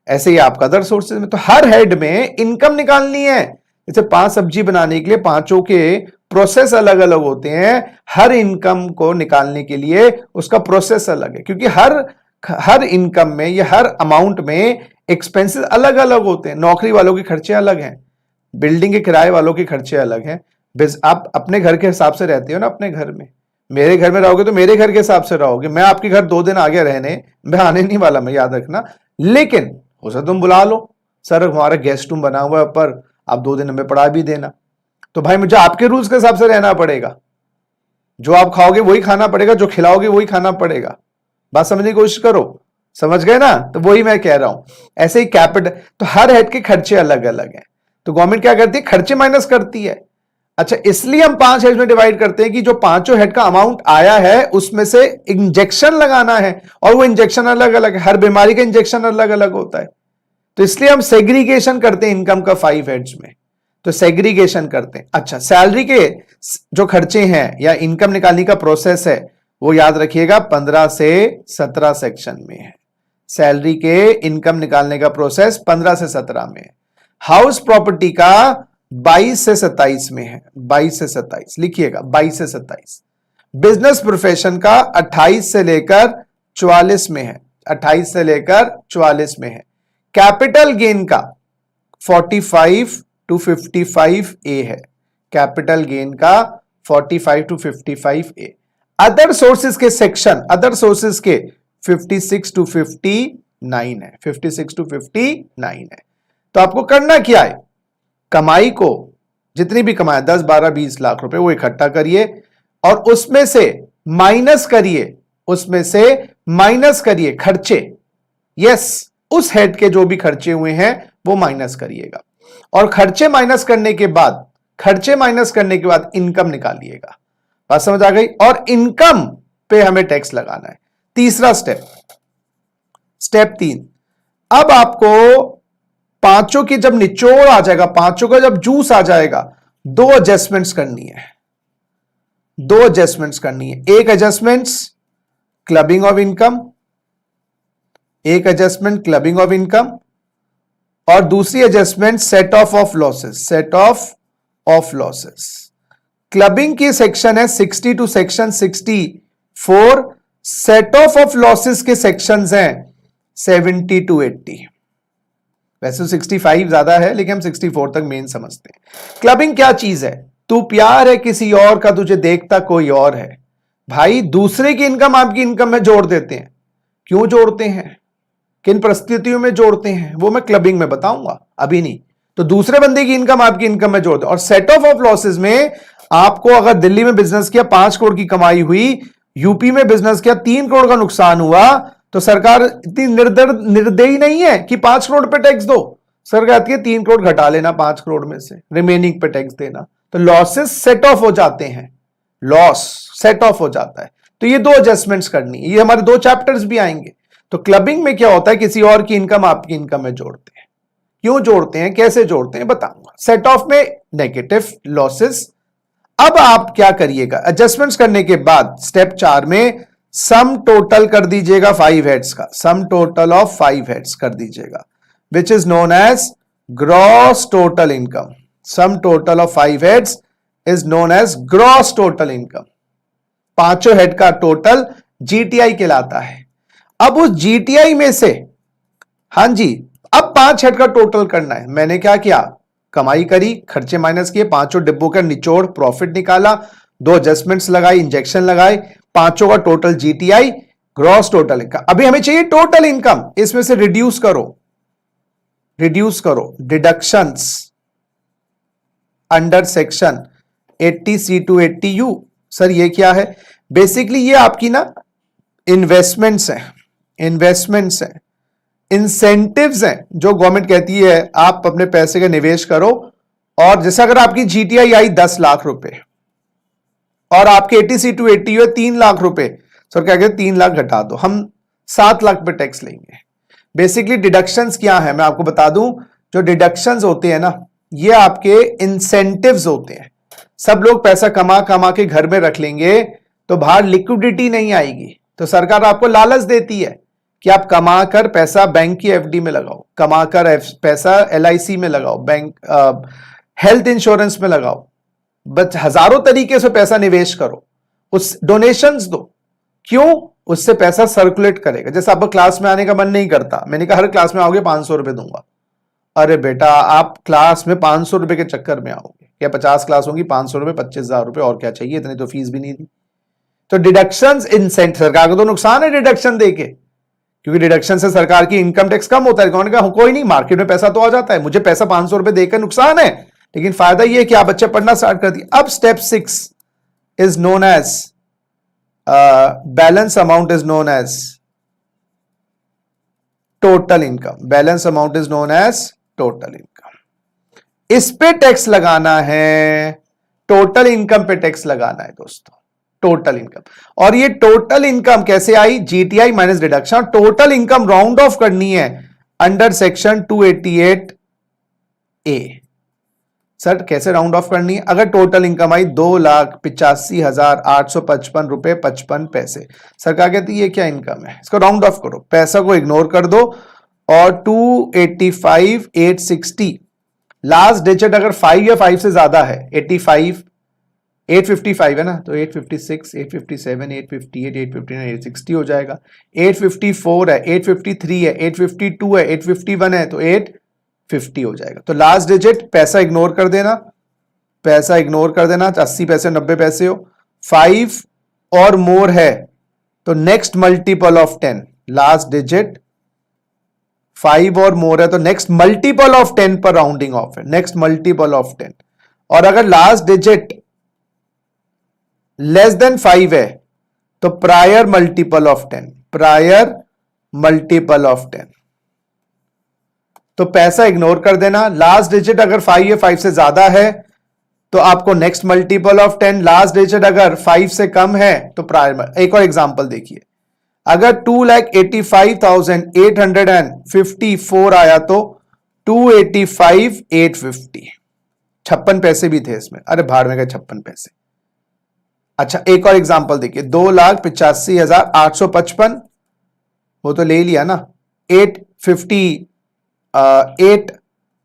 ऐसे ही आपका अदर सोर्सेज में, तो हर हेड में इनकम निकालनी है। जैसे 5 सब्जी बनाने के लिए पांचों के प्रोसेस अलग अलग होते हैं, हर इनकम को निकालने के लिए उसका प्रोसेस अलग है, क्योंकि हर इनकम में या हर अमाउंट में एक्सपेंसेस अलग अलग होते हैं। नौकरी वालों के खर्चे अलग हैं, बिल्डिंग के किराए वालों के खर्चे अलग हैं। आप अपने घर के हिसाब से रहते हो ना, अपने घर में, मेरे घर में रहोगे तो मेरे घर के हिसाब से रहोगे। मैं आपके घर 2 दिन आगे रहने, मैं आने नहीं वाला, मैं याद रखना। लेकिन हो सकता तुम बुला लो, सर हमारा गेस्ट रूम बना हुआ है पर आप 2 दिन हमें पढ़ा भी देना, तो भाई मुझे आपके रूल्स के हिसाब से रहना पड़ेगा। जो आप खाओगे वही खाना पड़ेगा, जो खिलाओगे वही खाना पड़ेगा। बात समझने की कोशिश करो, समझ गए ना? तो वही मैं कह रहा हूं। ऐसे ही कैपिटल, तो हर हेड के खर्चे अलग अलग हैं, तो गवर्नमेंट क्या करती है, खर्चे माइनस करती है। अच्छा, इसलिए हम 5 हेड में डिवाइड करते हैं कि जो पांचों हेड का अमाउंट आया है उसमें से इंजेक्शन लगाना है, और वो इंजेक्शन अलग अलग है, हर बीमारी का इंजेक्शन अलग अलग होता है। तो इसलिए हम सेग्रीगेशन करते हैं इनकम का 5 हेड्स में, तो सेग्रीगेशन करते हैं। अच्छा, सैलरी के जो खर्चे हैं या इनकम निकालने का प्रोसेस है वो याद रखिएगा 15 से 17 सेक्शन में है। सैलरी के इनकम निकालने का प्रोसेस 15 से 17 में है। हाउस प्रॉपर्टी का 22 से 27 में है, 22 से 27 लिखिएगा, 22 से 27। बिजनेस प्रोफेशन का 28 से लेकर 44 में है, 28 से लेकर 44 में है। कैपिटल गेन का 45 टू 55 ए है, कैपिटल गेन का 45 टू 55 ए। अदर सोर्सेज के सेक्शन, अदर सोर्सेज के 56 टू 59 है, 56 टू 59 है। तो आपको करना क्या है, कमाई को जितनी भी कमाया 10, 12, 20 लाख रुपए वो इकट्ठा करिए और उसमें से माइनस करिए, उसमें से माइनस करिए खर्चे। यस, उस हेड के जो भी खर्चे हुए हैं वो माइनस करिएगा, और खर्चे माइनस करने के बाद, खर्चे माइनस करने के बाद इनकम निकालिएगा। बात समझ आ गई? और इनकम पे हमें टैक्स लगाना है। तीसरा स्टेप, स्टेप 3, अब आपको पांचों की जब निचोड़ आ जाएगा, पांचों का जब जूस आ जाएगा, 2 एडजस्टमेंट्स करनी है, 2 एडजस्टमेंट्स करनी है। एक एडजस्टमेंट्स क्लबिंग ऑफ इनकम, एक एडजस्टमेंट क्लबिंग ऑफ इनकम, और दूसरी adjustment set off losses, set off losses. Clubbing की सेक्शन है 60 to section 64, set off losses के सेक्शंस हैं 70 टू 80। वैसे 65 ज्यादा है, लेकिन हम 64 तक मेन समझते हैं। क्लबिंग क्या चीज है, तू प्यार है किसी और का, तुझे देखता कोई और है। भाई दूसरे की इनकम आपकी इनकम में जोड़ देते हैं, क्यों जोड़ते हैं, किन परिस्थितियों में जोड़ते हैं, वो मैं क्लबिंग में बताऊंगा, अभी नहीं। तो दूसरे बंदे की इनकम आपकी इनकम में जोड़ दे। और सेट ऑफ लॉसेस में आपको अगर दिल्ली में बिजनेस किया 5 करोड़ की कमाई हुई, यूपी में बिजनेस किया, 3 करोड़ का नुकसान हुआ, तो सरकार इतनी निर्दयी नहीं है कि 5 करोड़ पे टैक्स दो। सरकार कहती है 3 करोड़ घटा लेना 5 करोड़ में से, रिमेनिंग पे टैक्स देना। तो लॉसेस सेट ऑफ हो जाते हैं, लॉस सेट ऑफ हो जाता है। तो ये 2 एडजस्टमेंट्स करनी है, ये हमारे 2 चैप्टर्स भी आएंगे। तो क्लबिंग में क्या होता है, किसी और की इनकम आपकी इनकम में जोड़ते हैं। क्यों जोड़ते हैं, कैसे जोड़ते हैं, बताऊंगा। सेट ऑफ में नेगेटिव लॉसेस। अब आप क्या करिएगा, एडजस्टमेंट्स करने के बाद स्टेप 4 में सम टोटल कर दीजिएगा 5 हेड्स का, सम टोटल ऑफ 5 हेड्स कर दीजिएगा, which is known as gross total income. Sum total of 5 heads is known as gross total income. 5 head का टोटल जीटीआई कहलाता है। अब उस जीटीआई में से, हां जी, अब 5 हेड का टोटल करना है। मैंने क्या किया, कमाई करी, खर्चे माइनस किए, 5 डिब्बों का निचोड़ प्रॉफिट निकाला, 2 एडजस्टमेंट्स लगाई, इंजेक्शन लगाए, 5 का total GTI, gross total income. अभी हमें चाहिए टोटल इनकम, इसमें से रिड्यूस करो deductions under section 80C to 80U। Sir ये क्या है, बेसिकली ये आपकी ना इन्वेस्टमेंट्स हैं, इंसेंटिव्स हैं, जो गवर्नमेंट कहती है आप अपने पैसे का निवेश करो। और जैसे अगर आपकी जीटीआई आई 10 लाख रुपए और आपके 80C to 80U है 3 लाख रुपए, सर क्या कहते 3 लाख घटा दो, हम 7 लाख पे टैक्स लेंगे। बेसिकली डिडक्शंस क्या है मैं आपको बता दूं, जो डिडक्शंस होते हैं ना, ये आपके इंसेंटिव्स होते हैं। सब लोग पैसा कमा कमा के घर में रख लेंगे तो बाहर लिक्विडिटी नहीं आएगी, तो सरकार आपको लालच देती है कि आप कमा कर पैसा बैंक की एफडी में लगाओ, कमा कर पैसा एलआईसी में लगाओ, बैंक हेल्थ इंश्योरेंस में लगाओ, बस हजारों तरीके से पैसा निवेश करो, उस डोनेशंस दो। क्यों, उससे पैसा सर्कुलेट करेगा। जैसे आपको क्लास में आने का मन नहीं करता, मैंने कहा हर क्लास में आओगे 500 रुपए दूंगा। अरे बेटा, आप क्लास में 500 रुपए के चक्कर में आओगे, क्या 50 क्लास होंगी, 500 रुपए, 25,000 रुपए, और क्या चाहिए, इतनी तो फीस भी नहीं दी। तो डिडक्शंस इंसेंटिव, सरकार को तो नुकसान है डिडक्शन देके, क्योंकि डिडक्शन से सरकार की इनकम टैक्स कम होता है। कौन कहा कोई नहीं, मार्केट में पैसा तो आ जाता है, मुझे पैसा 500 रुपए देकर नुकसान है, लेकिन फायदा यह है कि आप बच्चे पढ़ना स्टार्ट कर दिए। अब step 6 is known as balance amount is known as total income. Balance amount is known as total income. इस पे टैक्स लगाना है, टोटल इनकम पे टैक्स लगाना है दोस्तों, टोटल इनकम। और ये टोटल इनकम कैसे आई, GTI minus deduction. Total income round off करनी है अंडर सेक्शन 288A। सर कैसे राउंड ऑफ करनी है, अगर टोटल इनकम आई 2,85,855 रुपए 55 पैसे, सरकार कहती है ये क्या इनकम है, इसको राउंड ऑफ करो, पैसा को इग्नोर कर दो, और 285,860 लास्ट डिजिट अगर 5 या 5 से ज्यादा है, 85 855 है ना, तो 856 857 858 859 860 हो जाएगा। 854 है, 853 है, 852 है, 851 है, तो 850 हो जाएगा। तो लास्ट डिजिट पैसा इग्नोर कर देना, पैसा इग्नोर कर देना, 80 पैसे 90 पैसे हो। 5 और मोर है तो next multiple of 10, last digit 5 और मोर है तो नेक्स्ट मल्टीपल ऑफ 10 पर राउंडिंग ऑफ है, नेक्स्ट मल्टीपल ऑफ 10। और अगर लास्ट डिजिट लेस देन 5 है तो prior multiple of 10, prior multiple of 10। तो पैसा इग्नोर कर देना, लास्ट डिजिट अगर 5 या 5 से ज्यादा है तो आपको next multiple of 10, last digit अगर 5 से कम है तो प्रायर। एक और एग्जांपल देखिए, अगर 2,85,854 आया तो 285,850, 56 पैसे भी थे इसमें, अरे भाड़ में गए 56 पैसे। अच्छा एक और एग्जांपल देखिए, 2,85,855 वो तो ले लिया ना, 858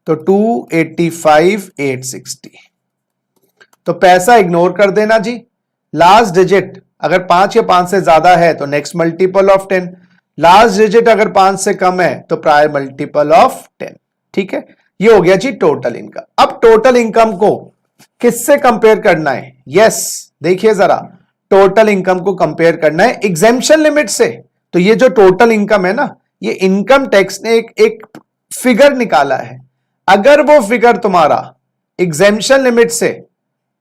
तो 285,860। तो पैसा इग्नोर कर देना जी, लास्ट डिजिट अगर 5 या 5 से ज्यादा है तो next multiple of 10, last digit अगर 5 से कम है तो प्रायर मल्टीपल ऑफ 10। ठीक है, ये हो गया जी टोटल इनकम। अब टोटल इनकम को किससे कंपेयर करना है, यस देखिए जरा, टोटल इनकम को कंपेयर करना है एग्जेम्पशन लिमिट से। तो ये जो टोटल इनकम है ना, ये इनकम टैक्स ने एक फिगर निकाला है। अगर वो फिगर तुम्हारा एग्जेम्पशन लिमिट से,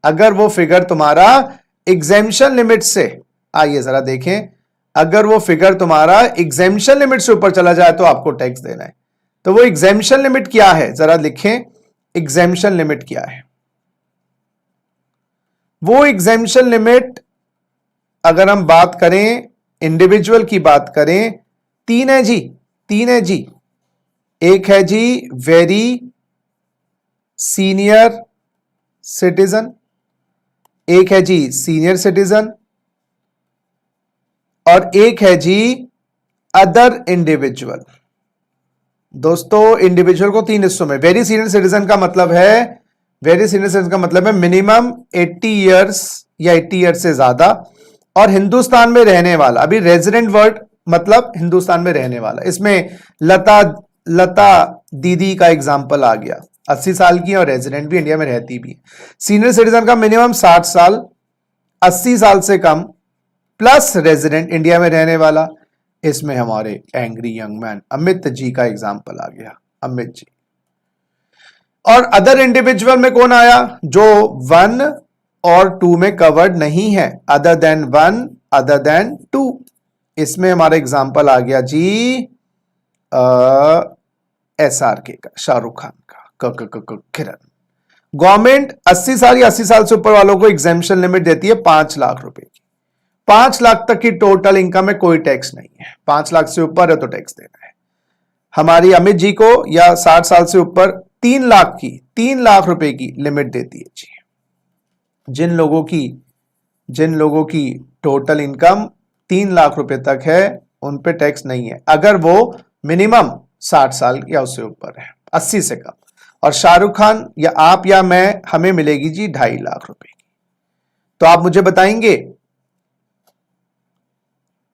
अगर वो फिगर तुम्हारा एग्जेम्पशन लिमिट से आइए जरा देखें, अगर वो फिगर तुम्हारा एग्जेम्पशन लिमिट से ऊपर चला जाए तो आपको टैक्स देना है। तो वो एग्जेम्पशन लिमिट क्या है, जरा लिखें, एग्जेम्पशन लिमिट क्या है। वो एग्जेम्पशन लिमिट अगर हम बात करें, इंडिविजुअल की बात करें, तीन है जी, तीन है जी। एक है जी वेरी सीनियर सिटीजन, एक है जी सीनियर सिटीजन, और एक है जी अदर इंडिविजुअल। दोस्तों इंडिविजुअल को तीन हिस्सों में, वेरी सीनियर सिटीजन का मतलब है, वेरी सीनियर सिटीजन का मतलब है मिनिमम 80 इयर्स या 80 इयर्स से ज्यादा, और हिंदुस्तान में रहने वाला। अभी रेजिडेंट वर्ड मतलब हिंदुस्तान में रहने वाला। इसमें लता दीदी का एग्जाम्पल आ गया, 80 साल की और रेजिडेंट भी, इंडिया में रहती भी। सीनियर सिटीजन का मिनिमम 60 साल, 80 साल से कम, प्लस रेजिडेंट इंडिया में रहने वाला। इसमें हमारे angry young man Amit ji का एग्जाम्पल आ गया, अमित जी। और अदर इंडिविजुअल में कौन आया, जो 1 और 2 में कवर्ड नहीं है, अदर देन 1, अदर देन 2। इसमें हमारा एग्जाम्पल आ गया जी SRK का, शाहरुख खान का, किरण। गवर्नमेंट 80 साल या 80 साल से ऊपर वालों को एग्जेम्पशन लिमिट देती है 5 लाख रुपए की। 5 लाख तक की टोटल इनकम में कोई टैक्स नहीं है, 5 लाख से ऊपर है तो टैक्स देना है। हमारी अमित जी को या 60 साल से ऊपर 3 लाख की, 3 लाख रुपए की लिमिट देती है जी। जिन लोगों की टोटल इनकम 3 लाख रुपए तक है उन पे टैक्स नहीं है, अगर वो मिनिमम 60 साल या उससे ऊपर है, 80 से कम। और शाहरुख खान या आप या मैं, हमें मिलेगी जी 2.5 लाख रुपए की। तो आप मुझे बताएंगे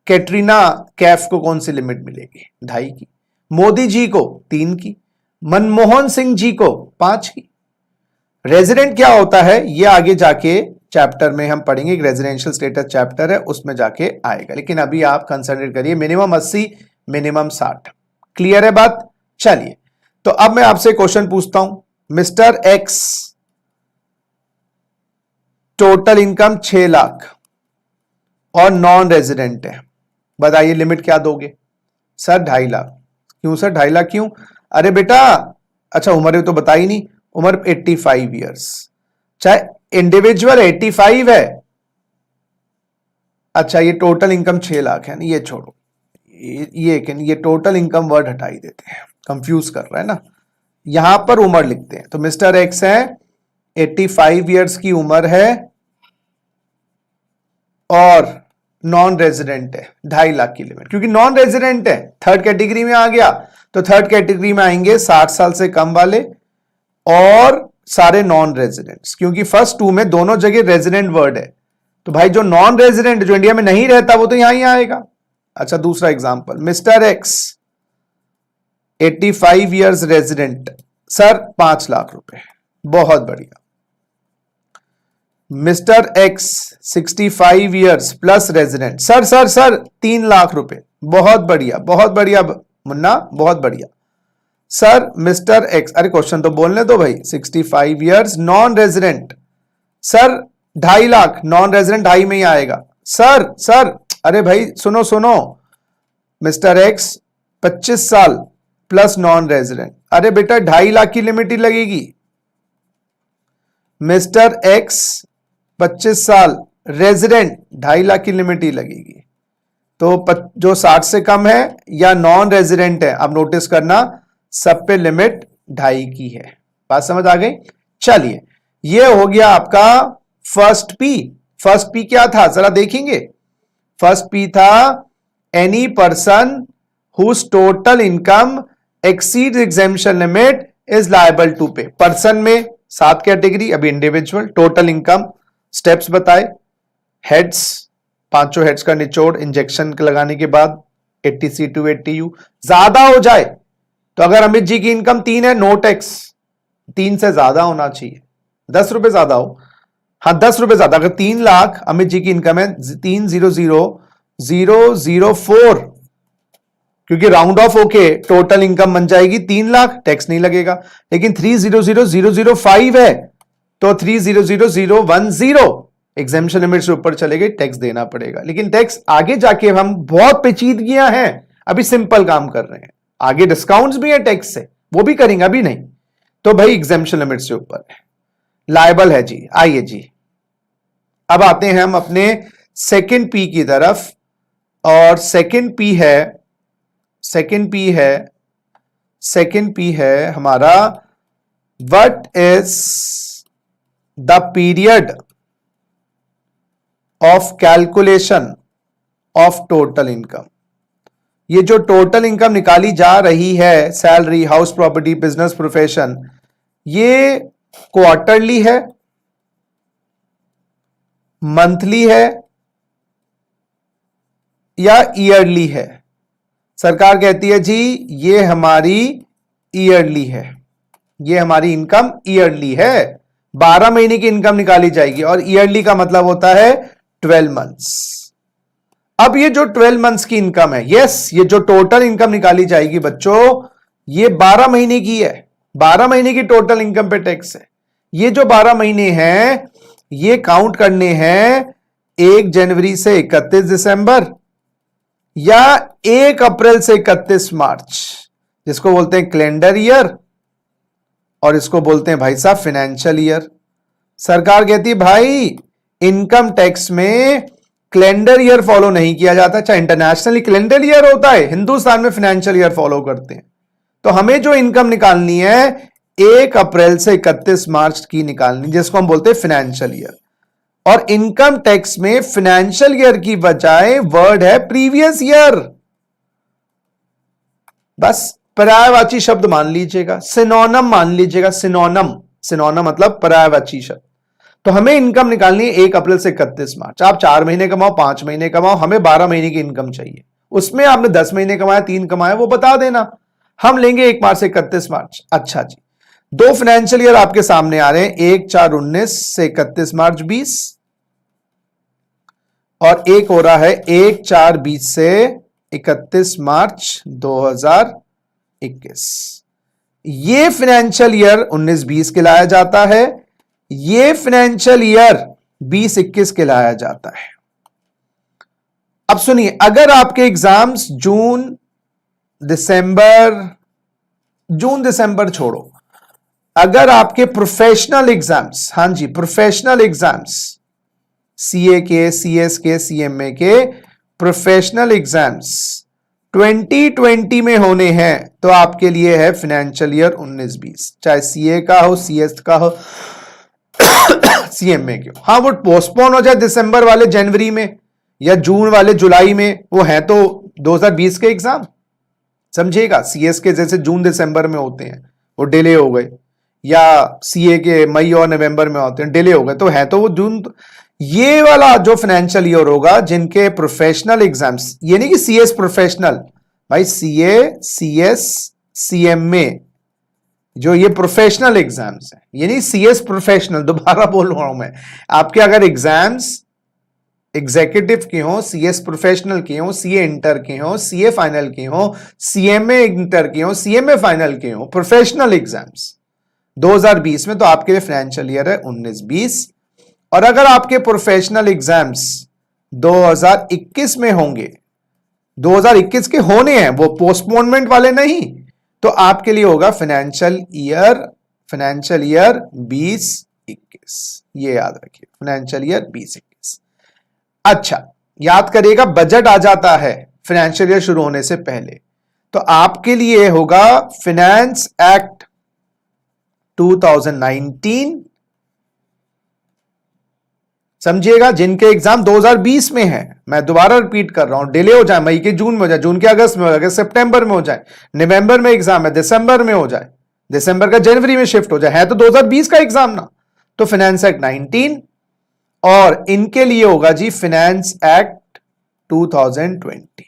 कैटरीना कैफ को कौन सी लिमिट मिलेगी, 2.5 की, मोदी जी को 3 की, मनमोहन सिंह जी को 5 की। रेजिडेंट क्या होता है ये आगे जाके चैप्टर में हम पढ़ेंगे, एक रेजिडेंशियल स्टेटस चैप्टर है उसमें जाके आएगा, लेकिन अभी आप कंसिडर करिए मिनिमम 80, मिनिमम 60। क्लियर है बात। चलिए तो अब मैं आपसे क्वेश्चन पूछता हूं, mister x total income 6 lakh और नॉन रेजिडेंट है, बताइए लिमिट क्या दोगे। सर 2.5 लाख। क्यों सर 2.5 लाख क्यों, अरे बेटा अच्छा उम्र तो बता ही नहीं, उम्र 85 इयर्स, चाहे इंडिविजुअल 85 है। अच्छा ये टोटल इनकम 6 लाख है ना, ये छोड़ो, ये टोटल इनकम वर्ड हटा ही देते हैं, कंफ्यूज कर रहा है ना। यहां पर उम्र लिखते हैं, तो मिस्टर एक्स है 85 इयर्स की उम्र है और नॉन रेजिडेंट है, 2.5 लाख की लिमिट, क्योंकि नॉन रेजिडेंट है थर्ड कैटेगरी में आ गया, तो थर्ड कैटेगरी में आएंगे 60 साल से कम वाले और सारे नॉन रेजिडेंट्स, क्योंकि फर्स्ट 2 में दोनों जगह रेजिडेंट वर्ड है, तो भाई जो नॉन रेजिडेंट जो इंडिया में नहीं रहता वो तो यहां ही आएगा। अच्छा दूसरा example, mister x 85 years resident, sir 5 lakh रुपए, बहुत बढ़िया। Mister x 65 years plus resident, sir 3 lakh रुपए, बहुत बढ़िया मुन्ना, बहुत बढ़िया। सर मिस्टर एक्स, अरे क्वेश्चन तो बोलने दो भाई, 65 years non resident, sir 2.5 lakh, non resident 2.5 में ही आएगा। सर अरे भाई सुनो, मिस्टर एक्स 25 साल प्लस नॉन रेजिडेंट, अरे बेटा 2.5 लाख की लिमिट ही लगेगी। मिस्टर एक्स 25 साल रेजिडेंट, 2.5 लाख की लिमिट ही लगेगी। तो जो 60 से कम है या नॉन रेजिडेंट है, अब नोटिस करना सब पे लिमिट 2.5 की है। बात समझ आ गई। चलिए ये हो गया आपका फर्स्ट पी क्या था जरा देखेंगे। फर्स्ट पी था any person whose total income exceeds exemption limit is liable to pay. Person में 7 कैटेगरी, अभी इंडिविजुअल, टोटल इनकम स्टेप्स बताए, हेड्स 5 हेड्स का निचोड़ इंजेक्शन लगाने के बाद 80C to 80U, ज्यादा हो जाए तो अगर अमित जी की इनकम 3 है नो टैक्स, 3 से ज्यादा होना चाहिए, 10 रुपए ज्यादा हो, हाँ 10 रुपए ज्यादा, अगर 3 लाख अमित जी की इनकम है 300004, क्योंकि राउंड ऑफ होके टोटल इनकम बन जाएगी 3 लाख, टैक्स नहीं लगेगा। लेकिन 300005 है तो 300010, एग्जेम्पशन लिमिट से ऊपर चले गए टैक्स देना पड़ेगा। लेकिन टैक्स आगे जाके हम बहुत पेचीदगियां हैं, अभी सिंपल काम कर रहे हैं, आगे डिस्काउंट्स भी है टैक्स से, वो भी करेंगे, अभी नहीं। तो भाई एग्जेम्पशन लिमिट से ऊपर है, लायबल है जी। आइए जी, अब आते हैं हम अपने सेकंड पी की तरफ, और सेकंड पी है हमारा what is the period of calculation of total income. ये जो टोटल इनकम निकाली जा रही है, salary, house property, business, profession, ये क्वार्टरली है, मंथली है या ईयरली है? सरकार कहती है जी ये हमारी ईयरली है, ये हमारी इनकम ईयरली है, 12 महीने की इनकम निकाली जाएगी, और ईयरली का मतलब होता है 12 मंथ्स। अब ये जो 12 मंथ्स की इनकम है, यस, ये जो टोटल इनकम निकाली जाएगी बच्चों, ये 12 महीने की है, 12 महीने की टोटल इनकम पे टैक्स है। ये जो 12 महीने हैं ये काउंट करने हैं 1 जनवरी से 31 दिसंबर या 1 अप्रैल से 31 मार्च, जिसको बोलते हैं कैलेंडर ईयर, और इसको बोलते हैं भाई साहब फाइनेंशियल ईयर। सरकार कहती है भाई इनकम टैक्स में कैलेंडर ईयर फॉलो नहीं किया जाता, चाहे इंटरनेशनली कैलेंडर ईयर होता है, हिंदुस्तान में फाइनेंशियल ईयर फॉलो करते हैं। तो हमें जो इनकम निकालनी है 1 अप्रैल से 31 मार्च की निकालनी, जिसको हम बोलते हैं फाइनेंशियल ईयर। और इनकम टैक्स में फाइनेंशियल ईयर की बजाय वर्ड है प्रीवियस ईयर। बस पर्यायवाची शब्द मान लीजिएगा, सिनोनिम मान लीजिएगा, सिनोनिम मतलब पर्यायवाची शब्द। तो हमें इनकम निकालनी है 1 अप्रैल से 31 मार्च। आप 4 महीने कमाओ, 5 महीने कमाओ, हमें 12 महीने की इनकम चाहिए। उसमें आपने 10 महीने कमाया, 3 कमाया, वो बता देना, हम लेंगे 1 मार्च से 31 मार्च। अच्छा जी, 2 फाइनेंशियल ईयर आपके सामने आ रहे हैं, 1/4/19 से 31 मार्च 20, और एक हो रहा है 1/4/20 से 31 मार्च 2021। ये फाइनेंशियल ईयर 19-20 कहलाया जाता है, ये फाइनेंशियल ईयर 20-21 कहलाया जाता है। अब सुनिए, अगर आपके एग्जाम्स जून दिसंबर छोड़ो, अगर आपके प्रोफेशनल एग्जाम्स, हां जी प्रोफेशनल एग्जाम्स, सीए के, सीएस के, सीएमए के प्रोफेशनल एग्जाम्स 2020 में होने हैं, तो आपके लिए है फाइनेंशियल ईयर 19-20, चाहे सीए का हो, सीएस का हो, सीएमए के हो। हाँ, वो पोस्टपोन हो जाए दिसंबर वाले जनवरी में या जून वाले जुलाई में, वो है तो 2020 के एग्जाम, समझिएगा। सीएस के जैसे जून दिसंबर में होते हैं, वो डिले हो गए, या सीए के मई और नवंबर में होते हैं, डिले हो गए, तो है तो वो जून। ये वाला जो फाइनेंशियल ईयर होगा जिनके प्रोफेशनल एग्जाम्स, ये नहीं कि सीएस प्रोफेशनल, भाई सीए, सीएस, सीएमए, जो ये प्रोफेशनल एग्जाम्स हैं, ये नहीं सीएस प्रोफेशनल, दोबारा बोल रहा हूं मैं। आपके अगर एग्जाम्स एग्जीक्यूटिव के हो, सीएस प्रोफेशनल के हो, सीए इंटर के हो, सीए फाइनल के हो, सीएमए इंटर के हो, सीएमए फाइनल के हो, प्रोफेशनल एग्जाम्स 2020 में, तो आपके लिए फाइनेंशियल ईयर है 19-20। और अगर आपके प्रोफेशनल एग्जाम्स 2021 में होंगे, 2021 के होने हैं, वो पोस्टपोनमेंट वाले नहीं, तो आपके लिए होगा फाइनेंशियल ईयर 2021। ये याद रखिए, फाइनेंशियल ईयर 2021। अच्छा, याद करिएगा, बजट आ जाता है फाइनेंशियल ईयर शुरू होने से पहले, तो आपके लिए होगा फाइनेंस एक्ट 2019। समझिएगा, जिनके एग्जाम 2020 में है, मैं दोबारा रिपीट कर रहा हूं, डिले हो जाए, मई के जून में हो जाए, जून के अगस्त में हो जाए, सितंबर में हो जाए, नवंबर में एग्जाम है, दिसंबर में हो जाए, दिसंबर का जनवरी में शिफ्ट हो जाए, है तो 2020 का एग्जाम ना, तो फाइनेंस एक्ट 19, और इनके लिए होगा जी फाइनेंस एक्ट 2020।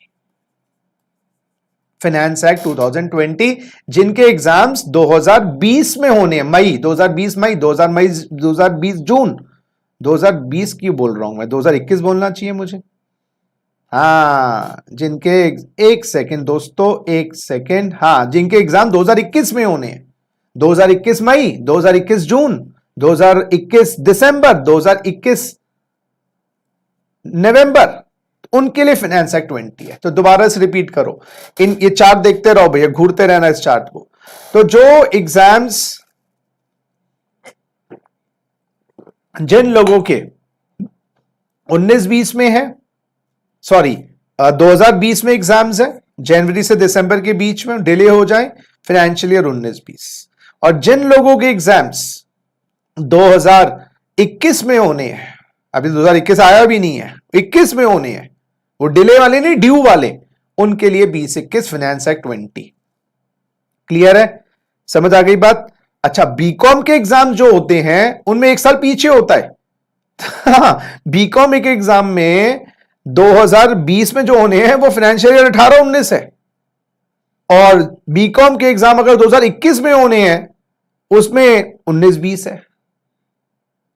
फाइनेंस एक्ट 2020, जिनके एग्जाम्स 2020 में होने हैं, मई 2020, मई 2020 जून, 2020 क्यों बोल रहा हूं मैं, 2021 बोलना चाहिए मुझे। हाँ, जिनके, एक सेकेंड दोस्तों, एक सेकेंड, हाँ, जिनके एग्जाम 2021 में होने हैं, 2021 मई, 2021 जून, 2021 दिसंबर, 2021 नवंबर, उनके लिए फाइनेंस एक्ट 20 है। तो दोबारा से रिपीट करो, ये चार्ट देखते रहो भैया, घूरते रहना इस चार्ट को। तो जो एग्जाम्स जिन लोगों के 19-20 में है, सॉरी 2020 में एग्जाम्स है, जनवरी से दिसंबर के बीच में डिले हो जाए फाइनेंशियल ईयर 19-20, और जिन लोगों के एग्जाम्स 2021 में होने हैं, अभी 2021 आया भी नहीं है, 21 में होने हैं, वो डिले वाले नहीं, ड्यू वाले, उनके लिए 2021 फाइनेंस एक्ट 20। क्लियर है, समझ आ गई बात? अच्छा, बीकॉम के एग्जाम जो होते हैं उनमें एक साल पीछे होता है। बीकॉम के एग्जाम में 2020 में जो होने हैं वो फाइनेंशियल ईयर 18-19 है, और बीकॉम के एग्जाम अगर 2021 में होने हैं उसमें 19-20 है।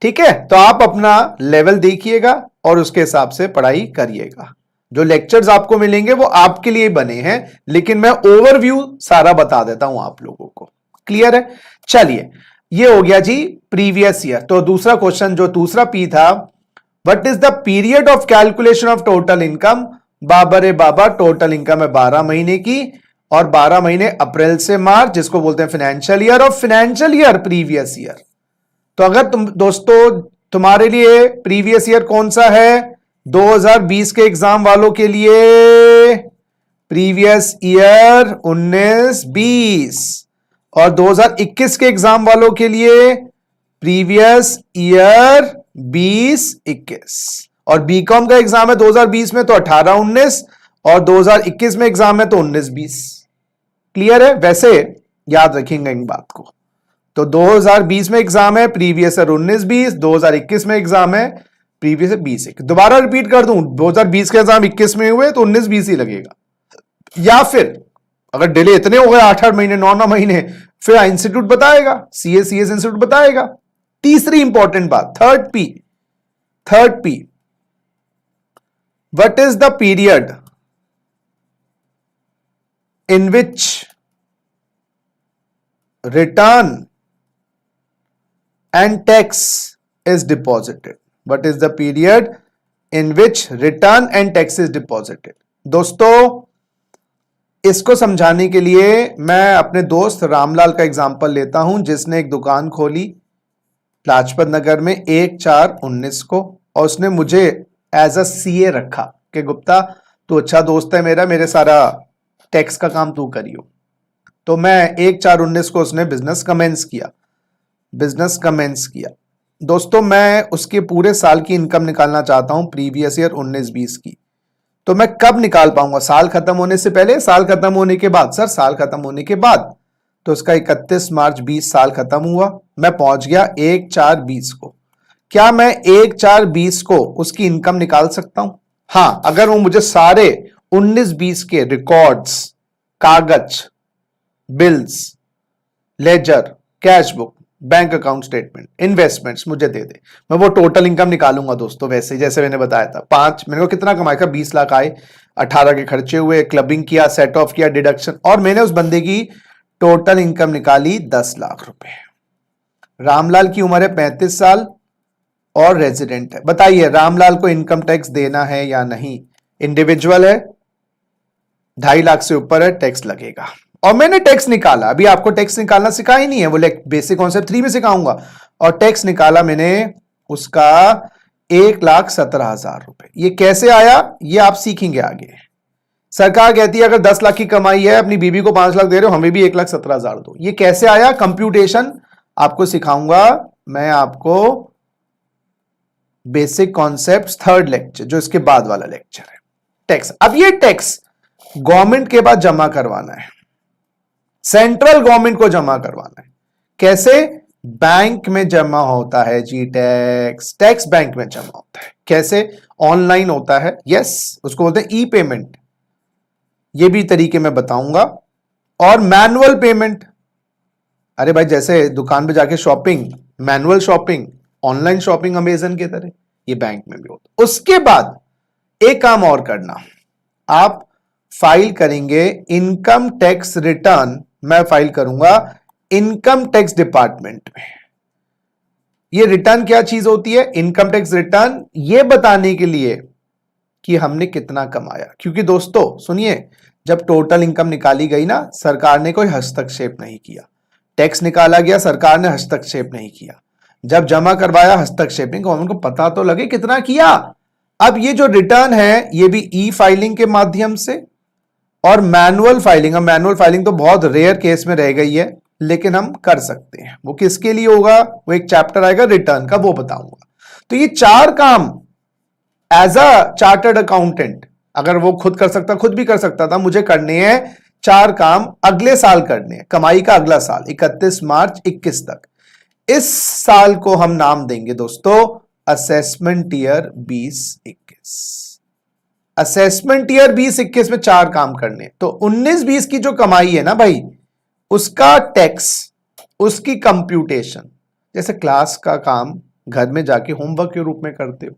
ठीक है, तो आप अपना लेवल देखिएगा और उसके हिसाब से पढ़ाई करिएगा। जो लेक्चर्स आपको मिलेंगे वो आपके लिए बने हैं, लेकिन मैं ओवरव्यू सारा बता देता हूं आप लोगों को। क्लियर है? चलिए, ये हो गया जी प्रीवियस ईयर। तो दूसरा क्वेश्चन जो दूसरा पी था, what is the period of calculation of total income? बाबा रे बाबा, टोटल इनकम है 12 महीने की, और 12 महीने अप्रैल से मार्च, जिसको बोलते हैं फाइनेंशियल ईयर, और फाइनेंशियल ईयर प्रीवियस ईयर। तो अगर तुम दोस्तों तुम्हारे लिए प्रीवियस ईयर कौन सा है? 2020 के एग्जाम वालों के लिए प्रीवियस ईयर 19-20, और 2021 के एग्जाम वालों के लिए प्रीवियस ईयर 20-21, और बीकॉम का एग्जाम है 2020 में तो 18-19, और 2021 में एग्जाम है तो 19-20। क्लियर है? वैसे याद रखेंगे इन बात को। तो 2020 में एग्जाम है प्रीवियस ईयर 19-20, 2021 में एग्जाम है प्रीवियस ईयर 20-21। दोबारा रिपीट कर दूं, 2020 के एग्जाम 21 में हुए तो 19-20 ही लगेगा, या फिर अगर डिले इतने हो गए 8-8 महीने 9-9 महीने, फिर इंस्टीट्यूट बताएगा, सीएस इंस्टीट्यूट बताएगा। तीसरी इंपॉर्टेंट बात, third P, what is the period in which return and tax is deposited? What is the period in which return and tax is deposited? दोस्तों, इसको समझाने के लिए मैं अपने दोस्त रामलाल का एग्जांपल लेता हूं, जिसने एक दुकान खोली लाजपत नगर में 1/4/19 को, और उसने मुझे एज अ सीए रखा कि गुप्ता तू अच्छा दोस्त है मेरा, मेरे सारा टैक्स का काम तू करियो। तो मैं 1/4/19 को उसने बिजनेस कमेंस किया। दोस्तों, मैं उसके पूरे साल की इनकम निकालना चाहता हूं प्रीवियस ईयर 19-20 की। तो मैं कब निकाल पाऊंगा? साल खत्म होने से पहले, साल खत्म होने के बाद? सर साल खत्म होने के बाद। तो उसका 31 मार्च 20 साल खत्म हुआ, मैं पहुंच गया 1/4/20 को। क्या मैं 1/4/20 को उसकी इनकम निकाल सकता हूं? हां, अगर वो मुझे सारे 19-20 के रिकॉर्ड्स, कागज, bills, ledger, cash book, bank account statement, investments मुझे दे दे, मैं वो टोटल इनकम निकालूंगा दोस्तों। वैसे जैसे मैंने बताया था, मैंने को कितना कमाया? 20 लाख आए, 18 के खर्चे हुए, क्लबिंग किया, सेट ऑफ किया, डिडक्शन, और मैंने उस बंदे की टोटल इनकम निकाली 10 लाख रुपए। रामलाल की उम्र है 35 साल और रेजिडेंट है। बताइए रामलाल को इनकम टैक्स देना है या नहीं? इंडिविजुअल है, 2.5 लाख से ऊपर है, टैक्स लगेगा। और मैंने टैक्स निकाला, अभी आपको टैक्स निकालना सिखा ही नहीं है, वो बेसिक कॉन्सेप्ट 3 में सिखाऊंगा। और टैक्स निकाला मैंने उसका 1,17,000 रुपए। ये कैसे आया ये आप सीखेंगे आगे। सरकार कहती है अगर 10 लाख की कमाई है, अपनी बीबी को 5 लाख दे रहे हो, हमें भी 1,17,000 दो। ये कैसे आया? कंप्यूटेशन आपको सिखाऊंगा मैं, आपको बेसिक कॉन्सेप्ट 3rd लेक्चर, जो इसके बाद वाला लेक्चर है, टैक्स। अब ये टैक्स गवर्नमेंट के पास जमा करवाना है, सेंट्रल गवर्नमेंट को जमा करवाना है। कैसे? बैंक में जमा होता है जी टैक्स बैंक में जमा होता है। कैसे? ऑनलाइन होता है, यस, उसको बोलते हैं ई पेमेंट, ये भी तरीके में बताऊंगा। और मैनुअल पेमेंट, अरे भाई जैसे दुकान पे जाके shopping, manual shopping, online shopping Amazon के तरह, ये बैंक में भी होता। उसके बाद एक काम और करना, आप फाइल करेंगे इनकम टैक्स रिटर्न, मैं फाइल करूंगा इनकम टैक्स डिपार्टमेंट में। ये रिटर्न क्या चीज होती है? इनकम टैक्स रिटर्न ये बताने के लिए कि हमने कितना कमाया, क्योंकि दोस्तों सुनिए, जब टोटल इनकम निकाली गई ना, सरकार ने कोई हस्तक्षेप नहीं किया। टैक्स निकाला गया, सरकार ने हस्तक्षेप नहीं किया। जब जमा करवाया, हस्तक्षेप नहीं, गवर्नमेंट को पता तो लगे कितना किया। अब ये जो रिटर्न है ये भी ई फाइलिंग के माध्यम से और मैनुअल फाइलिंग। अब मैनुअल फाइलिंग तो बहुत रेयर केस में रह गई है, लेकिन हम कर सकते हैं। वो किसके लिए होगा, वो एक चैप्टर आएगा रिटर्न का, वो बताऊंगा। तो ये 4 काम एज अ चार्टर्ड अकाउंटेंट, अगर वो खुद कर सकता, खुद भी कर सकता था, मुझे करने हैं 4 काम, अगले साल करने हैं, कमाई का अगला साल 31 मार्च 21 तक। इस साल को हम नाम देंगे दोस्तों असेसमेंट ईयर 2021। असेसमेंट ईयर 2021 में 4 काम करने। तो 19-20 की जो कमाई है ना भाई, उसका टैक्स, उसकी कंप्यूटेशन, जैसे क्लास का काम घर में जाके होमवर्क के रूप में करते हो,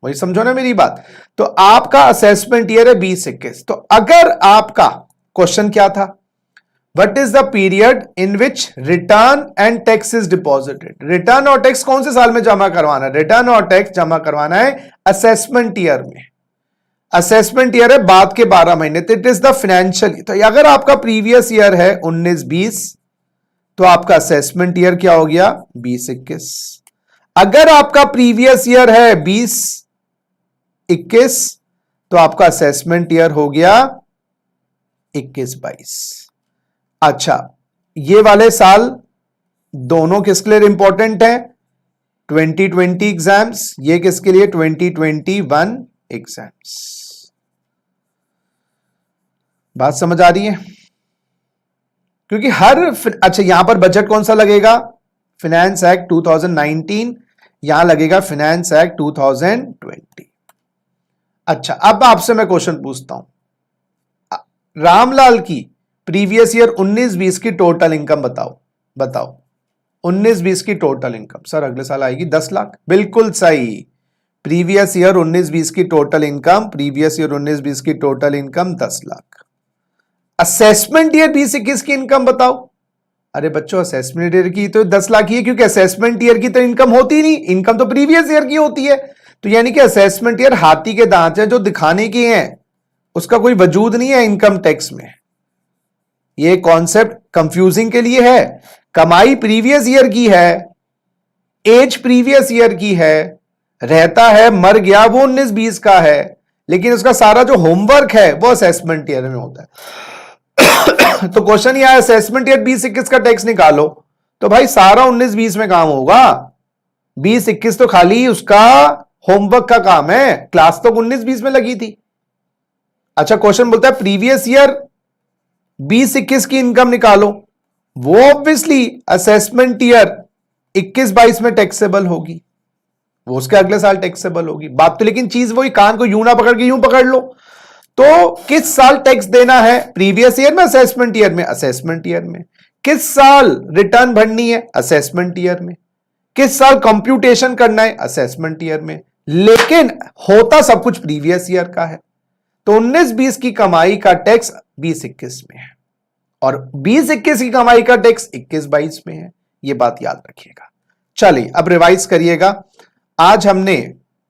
वही समझो ना मेरी बात। तो आपका असेसमेंट ईयर है 2021। तो अगर आपका क्वेश्चन क्या था, what is the period in which return and tax is deposited. Return और टैक्स कौन से साल में जमा करवाना है, रिटर्न और टैक्स जमा करवाना है असेसमेंट ईयर में। असेसमेंट ईयर है बाद के 12 महीने, तो इट इज द फाइनेंशियल। तो अगर आपका प्रीवियस ईयर है 19-20, तो आपका असेसमेंट ईयर क्या हो गया 20-21। अगर आपका प्रीवियस ईयर है 20-21, तो आपका असेसमेंट ईयर हो गया 21-22। अच्छा, ये वाले साल दोनों किसके लिए इंपॉर्टेंट है, 2020 एग्जाम्स, ये किसके लिए 2021 एग्जाम्स। बात समझ आ रही है, क्योंकि अच्छा यहां पर बजट कौन सा लगेगा, फाइनेंस एक्ट 2019, यहां लगेगा फाइनेंस एक्ट 2020। अच्छा, अब आपसे मैं क्वेश्चन पूछता हूं, रामलाल की प्रीवियस ईयर 19-20 की टोटल इनकम बताओ 19-20 की टोटल इनकम। सर अगले साल आएगी 10 लाख। बिल्कुल सही, प्रीवियस ईयर 19-20 की टोटल इनकम, प्रीवियस ईयर 19-20 की total income 10 lakh. Assessment year 20-21 की इनकम बताओ। अरे बच्चों, असेसमेंट ईयर की तो 10 लाख ही है, क्योंकि असेसमेंट ईयर की तो इनकम होती नहीं, इनकम तो प्रीवियस ईयर की होती है। तो यानी कि असेसमेंट ईयर हाथी के दांत है जो दिखाने के हैं, उसका कोई वजूद नहीं है इनकम टैक्स में। ये कॉन्सेप्ट कंफ्यूजिंग के लिए है। कमाई प्रीवियस ईयर की है, एज प्रीवियस ईयर की है, रहता है मर गया वो 19-20 का है, लेकिन उसका सारा जो होमवर्क है वो असेसमेंट ईयर में होता है। तो क्वेश्चन ये है असेसमेंट ईयर 20-21 का टैक्स निकालो, तो भाई सारा 19-20 में काम होगा, 20-21 तो खाली उसका होमवर्क का काम है, क्लास तो 19-20 में लगी थी। अच्छा, क्वेश्चन बोलता है प्रीवियस ईयर 20-21 की इनकम निकालो, वो ऑब्वियसली असेसमेंट ईयर 21-22 में टैक्सेबल होगी, वो उसके अगले साल टैक्सेबल होगी। बात तो लेकिन चीज वही, कान को यूं ना पकड़ के यूं पकड़ लो। तो किस साल टैक्स देना है, प्रीवियस ईयर में, असेसमेंट ईयर में, असेसमेंट ईयर में। किस साल रिटर्न भरनी है, असेसमेंट ईयर में। किस साल कंप्यूटेशन करना है, असेसमेंट ईयर में। लेकिन होता सब कुछ प्रीवियस ईयर का है। तो 19-20 की कमाई का टैक्स 20-21 में है और 20-21 की कमाई का टैक्स 21-22 में है। यह बात याद रखिएगा। चलिए अब रिवाइज करिएगा। आज हमने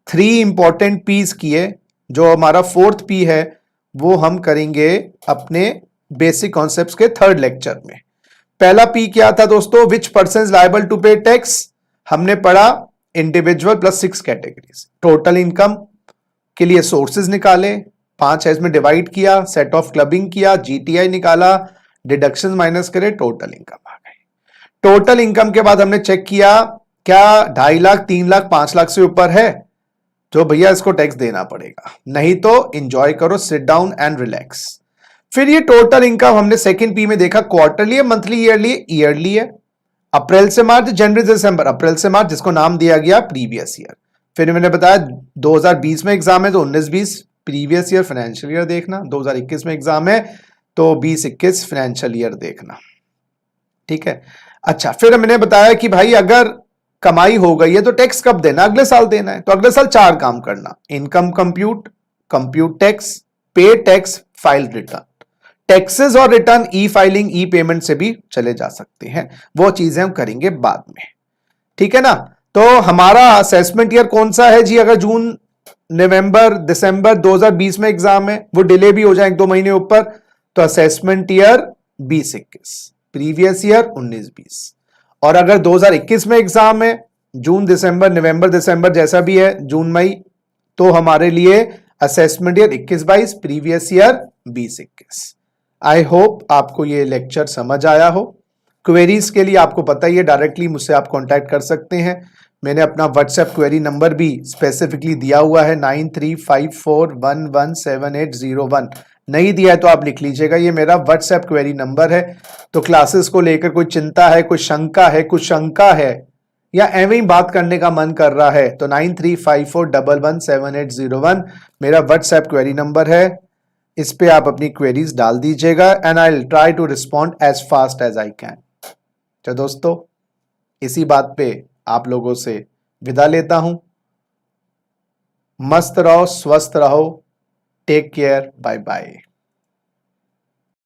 3 इंपॉर्टेंट पीस किए, जो हमारा 4th पी है वो हम करेंगे अपने बेसिक कॉन्सेप्ट्स के 3rd लेक्चर में। पहला पी क्या था दोस्तों, which person is liable to pay tax. हमने पढ़ा individual plus 6 categories. Total income के लिए सोर्सेज निकाले, 5 है इसमें डिवाइड किया, सेट ऑफ क्लबिंग किया, जीटीआई निकाला, डिडक्शन माइनस करे, टोटल इनकम आ गई। टोटल इनकम के बाद हमने चेक किया क्या 2.5 लाख, 3 लाख, 5 लाख से ऊपर है तो भैया इसको टैक्स देना पड़ेगा, नहीं तो एंजॉय करो, सिट डाउन एंड रिलैक्स। फिर ये टोटल इनकम हमने 2nd पी में देखा, क्वार्टरली है, मंथली, ईयरली है। अप्रैल से मार्च, जनवरी से दिसंबर, अप्रैल से मार्च, जिसको नाम दिया गया प्रीवियस ईयर। फिर मैंने बताया 2020 में एग्जाम है तो 19-20 प्रीवियस ईयर फाइनेंशियल ईयर देखना, 2021 में एग्जाम है तो 20-21 फाइनेंशियल ईयर देखना। ठीक है। अच्छा, फिर मैंने बताया कि भाई अगर कमाई हो गई है तो टैक्स कब देना, अगले साल देना है। तो अगले साल 4 काम करना, इनकम कंप्यूट टैक्स, पे टैक्स, फाइल रिटर्न। टैक्सेस और रिटर्न ई फाइलिंग, ई पेमेंट से भी चले जा सकते हैं, वो चीजें हम करेंगे बाद में। ठीक है ना। तो हमारा असेसमेंट ईयर कौन सा है जी, अगर जून नवंबर दिसंबर 2020 में एग्जाम है, वो डिले भी हो जाए 1-2 महीने ऊपर, तो असेसमेंट ईयर 20-21, प्रीवियस ईयर 19-20। और अगर 2021 में एग्जाम है, जून दिसंबर नवंबर दिसंबर जैसा भी है, जून मई, तो हमारे लिए assessment year 21-22, previous year 20-21। I hope आपको ये लेक्चर समझ आया हो। क्वेरीज के लिए आपको पता ही है, डायरेक्टली मुझसे आप कांटेक्ट कर सकते हैं। मैंने अपना व्हाट्सएप क्वेरी नंबर भी स्पेसिफिकली दिया हुआ है 9354117801। नहीं दिया है तो आप लिख लीजिएगा, ये मेरा व्हाट्सएप क्वेरी नंबर है। तो क्लासेस को लेकर कोई चिंता है, कोई शंका है, कुछ शंका है, या एवं ही बात करने का मन कर रहा है, तो 9354117801 मेरा व्हाट्सएप क्वेरी नंबर है। इस पे आप अपनी क्वेरीज डाल दीजिएगा and I will try to respond as fast as I can. तो दोस्तों, इसी बात पे आप लोगों से विदा लेता हूं। मस्त रहो, स्वस्थ रहो, टेक केयर, बाय बाय।